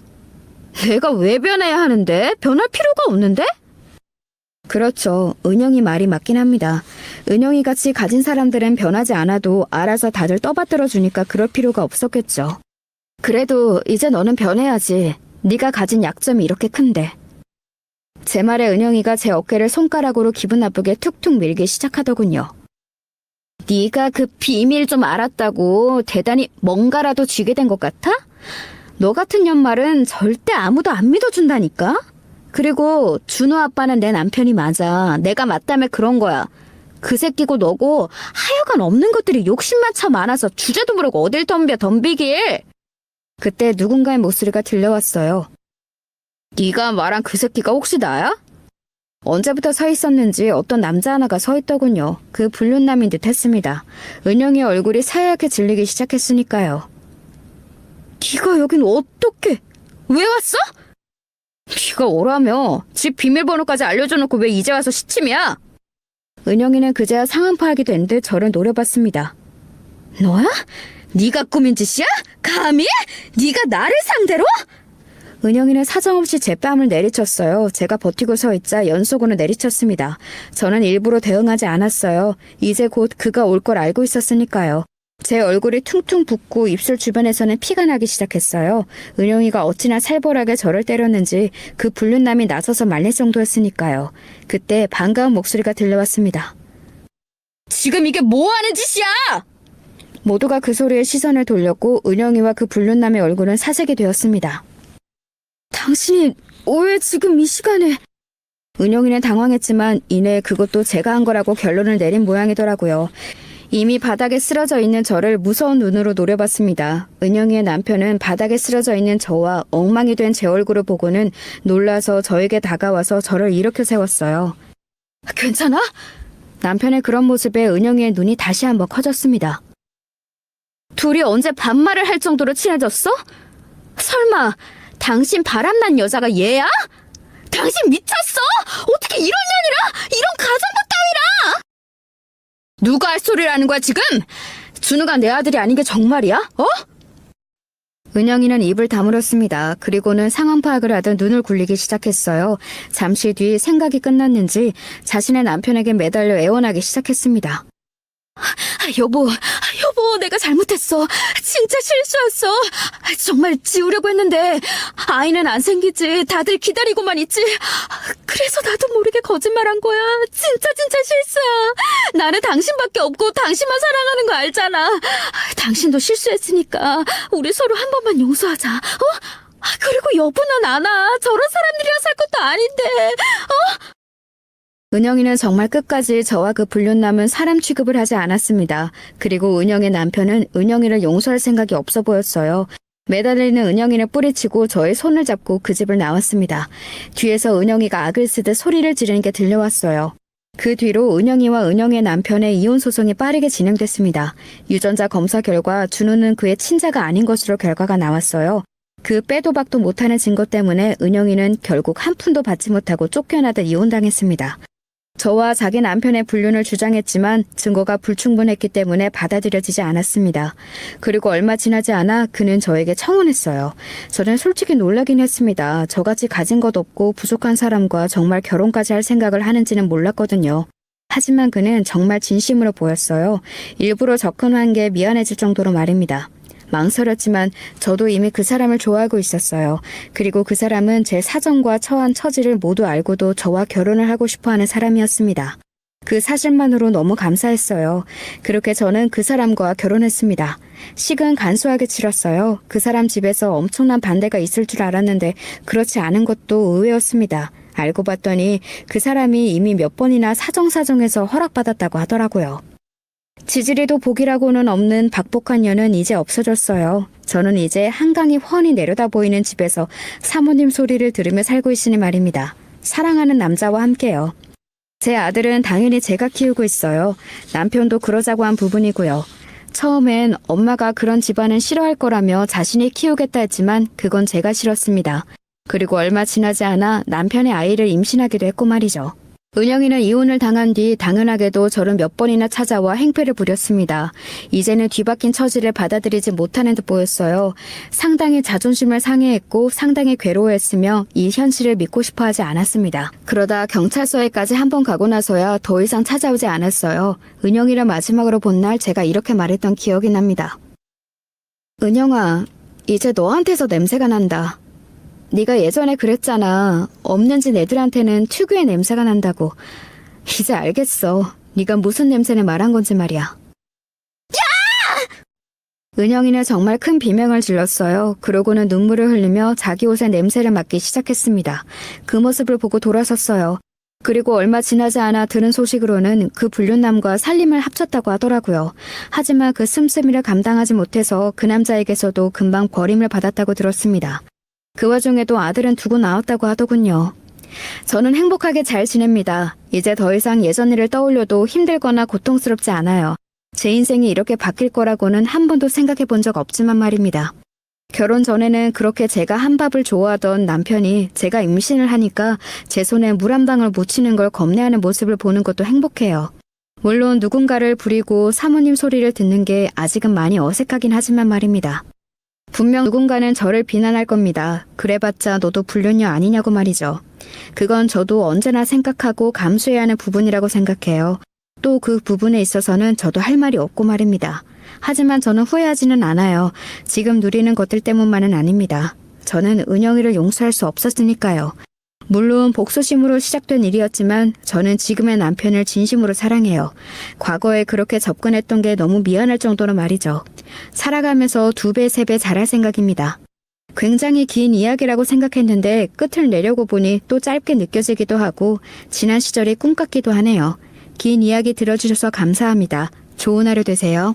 내가 왜 변해야 하는데? 변할 필요가 없는데? 그렇죠. 은영이 말이 맞긴 합니다. 은영이 같이 가진 사람들은 변하지 않아도 알아서 다들 떠받들어 주니까 그럴 필요가 없었겠죠. 그래도 이제 너는 변해야지. 네가 가진 약점이 이렇게 큰데. 제 말에 은영이가 제 어깨를 손가락으로 기분 나쁘게 툭툭 밀기 시작하더군요. 네가 그 비밀 좀 알았다고 대단히 뭔가라도 쥐게 된 것 같아? 너 같은 년말은 절대 아무도 안 믿어준다니까? 그리고 준호 아빠는 내 남편이 맞아. 내가 맞다며 그런 거야. 그 새끼고 너고 하여간 없는 것들이 욕심만 참 많아서 주제도 모르고 어딜 덤비길. 그때 누군가의 목소리가 들려왔어요. 네가 말한 그 새끼가 혹시 나야? 언제부터 서 있었는지 어떤 남자 하나가 서 있더군요. 그 불륜남인 듯 했습니다. 은영의 얼굴이 새하얗게 질리기 시작했으니까요. 네가 여긴 어떻게? 왜 왔어? 네가 오라며. 집 비밀번호까지 알려줘놓고 왜 이제 와서 시침이야? 은영이는 그제야 상황 파악이 된 듯 저를 노려봤습니다. 너야? 네가 꾸민 짓이야? 감히? 네가 나를 상대로? 은영이는 사정없이 제 뺨을 내리쳤어요. 제가 버티고 서 있자 연속으로 내리쳤습니다. 저는 일부러 대응하지 않았어요. 이제 곧 그가 올 걸 알고 있었으니까요. 제 얼굴이 퉁퉁 붓고 입술 주변에서는 피가 나기 시작했어요. 은영이가 어찌나 살벌하게 저를 때렸는지 그 불륜남이 나서서 말릴 정도였으니까요. 그때 반가운 목소리가 들려왔습니다. 지금 이게 뭐 하는 짓이야? 모두가 그 소리에 시선을 돌렸고 은영이와 그 불륜남의 얼굴은 사색이 되었습니다. 당신이 왜 지금 이 시간에... 은영이는 당황했지만 이내 그것도 제가 한 거라고 결론을 내린 모양이더라고요. 이미 바닥에 쓰러져 있는 저를 무서운 눈으로 노려봤습니다. 은영이의 남편은 바닥에 쓰러져 있는 저와 엉망이 된 제 얼굴을 보고는 놀라서 저에게 다가와서 저를 일으켜 세웠어요. 괜찮아? 남편의 그런 모습에 은영이의 눈이 다시 한번 커졌습니다. 둘이 언제 반말을 할 정도로 친해졌어? 설마 당신 바람난 여자가 얘야? 당신 미쳤어? 어떻게 이런 년이랑 이런 가정부 따위랑? 누가 할 소리를 하는 거야 지금? 준우가 내 아들이 아닌 게 정말이야? 어? 은영이는 입을 다물었습니다. 그리고는 상황 파악을 하듯 눈을 굴리기 시작했어요. 잠시 뒤 생각이 끝났는지 자신의 남편에게 매달려 애원하기 시작했습니다. 여보, 내가 잘못했어. 진짜 실수였어. 정말 지우려고 했는데 아이는 안 생기지. 다들 기다리고만 있지. 그래서 나도 모르게 거짓말한 거야. 진짜 실수야. 나는 당신밖에 없고 당신만 사랑하는 거 알잖아. 당신도 실수했으니까 우리 서로 한 번만 용서하자. 그리고 여보 난 안아. 저런 사람들이랑 살 것도 아닌데. 은영이는 정말 끝까지 저와 그 불륜남은 사람 취급을 하지 않았습니다. 그리고 은영의 남편은 은영이를 용서할 생각이 없어 보였어요. 매달리는 은영이를 뿌리치고 저의 손을 잡고 그 집을 나왔습니다. 뒤에서 은영이가 악을 쓰듯 소리를 지르는 게 들려왔어요. 그 뒤로 은영이와 은영의 남편의 이혼 소송이 빠르게 진행됐습니다. 유전자 검사 결과 준우는 그의 친자가 아닌 것으로 결과가 나왔어요. 그 빼도 박도 못하는 증거 때문에 은영이는 결국 한 푼도 받지 못하고 쫓겨나듯 이혼당했습니다. 저와 자기 남편의 불륜을 주장했지만 증거가 불충분했기 때문에 받아들여지지 않았습니다. 그리고 얼마 지나지 않아 그는 저에게 청혼했어요. 저는 솔직히 놀라긴 했습니다. 저같이 가진 것 없고 부족한 사람과 정말 결혼까지 할 생각을 하는지는 몰랐거든요. 하지만 그는 정말 진심으로 보였어요. 일부러 접근한 게 미안해질 정도로 말입니다. 망설였지만 저도 이미 그 사람을 좋아하고 있었어요. 그리고 그 사람은 제 사정과 처한 처지를 모두 알고도 저와 결혼을 하고 싶어하는 사람이었습니다. 그 사실만으로 너무 감사했어요. 그렇게 저는 그 사람과 결혼했습니다. 식은 간소하게 치렀어요. 그 사람 집에서 엄청난 반대가 있을 줄 알았는데 그렇지 않은 것도 의외였습니다. 알고 봤더니 그 사람이 이미 몇 번이나 사정사정해서 허락받았다고 하더라고요. 지지리도 복이라고는 없는 박복한 년은 이제 없어졌어요. 저는 이제 한강이 훤히 내려다 보이는 집에서 사모님 소리를 들으며 살고 있으니 말입니다. 사랑하는 남자와 함께요. 제 아들은 당연히 제가 키우고 있어요. 남편도 그러자고 한 부분이고요. 처음엔 엄마가 그런 집안은 싫어할 거라며 자신이 키우겠다 했지만 그건 제가 싫었습니다. 그리고 얼마 지나지 않아 남편의 아이를 임신하기도 했고 말이죠. 은영이는 이혼을 당한 뒤 당연하게도 저를 몇 번이나 찾아와 행패를 부렸습니다. 이제는 뒤바뀐 처지를 받아들이지 못하는 듯 보였어요. 상당히 자존심을 상해했고 상당히 괴로워했으며 이 현실을 믿고 싶어하지 않았습니다. 그러다 경찰서에까지 한 번 가고 나서야 더 이상 찾아오지 않았어요. 은영이를 마지막으로 본 날 제가 이렇게 말했던 기억이 납니다. 은영아, 이제 너한테서 냄새가 난다. 네가 예전에 그랬잖아. 없는 집 애들한테는 특유의 냄새가 난다고. 이제 알겠어. 네가 무슨 냄새를 말한 건지 말이야. 야! 은영이는 정말 큰 비명을 질렀어요. 그러고는 눈물을 흘리며 자기 옷에 냄새를 맡기 시작했습니다. 그 모습을 보고 돌아섰어요. 그리고 얼마 지나지 않아 들은 소식으로는 그 불륜남과 살림을 합쳤다고 하더라고요. 하지만 그 씀씀이를 감당하지 못해서 그 남자에게서도 금방 버림을 받았다고 들었습니다. 그 와중에도 아들은 두고 나왔다고 하더군요. 저는 행복하게 잘 지냅니다. 이제 더 이상 예전 일을 떠올려도 힘들거나 고통스럽지 않아요. 제 인생이 이렇게 바뀔 거라고는 한 번도 생각해 본 적 없지만 말입니다. 결혼 전에는 그렇게 제가 한밥을 좋아하던 남편이 제가 임신을 하니까 제 손에 물 한 방울 묻히는 걸 겁내하는 모습을 보는 것도 행복해요. 물론 누군가를 부리고 사모님 소리를 듣는 게 아직은 많이 어색하긴 하지만 말입니다. 분명 누군가는 저를 비난할 겁니다. 그래봤자 너도 불륜녀 아니냐고 말이죠. 그건 저도 언제나 생각하고 감수해야 하는 부분이라고 생각해요. 또 그 부분에 있어서는 저도 할 말이 없고 말입니다. 하지만 저는 후회하지는 않아요. 지금 누리는 것들 때문만은 아닙니다. 저는 은영이를 용서할 수 없었으니까요. 물론 복수심으로 시작된 일이었지만 저는 지금의 남편을 진심으로 사랑해요. 과거에 그렇게 접근했던 게 너무 미안할 정도로 말이죠. 살아가면서 2배, 3배 잘할 생각입니다. 굉장히 긴 이야기라고 생각했는데 끝을 내려고 보니 또 짧게 느껴지기도 하고 지난 시절이 꿈 같기도 하네요. 긴 이야기 들어주셔서 감사합니다. 좋은 하루 되세요.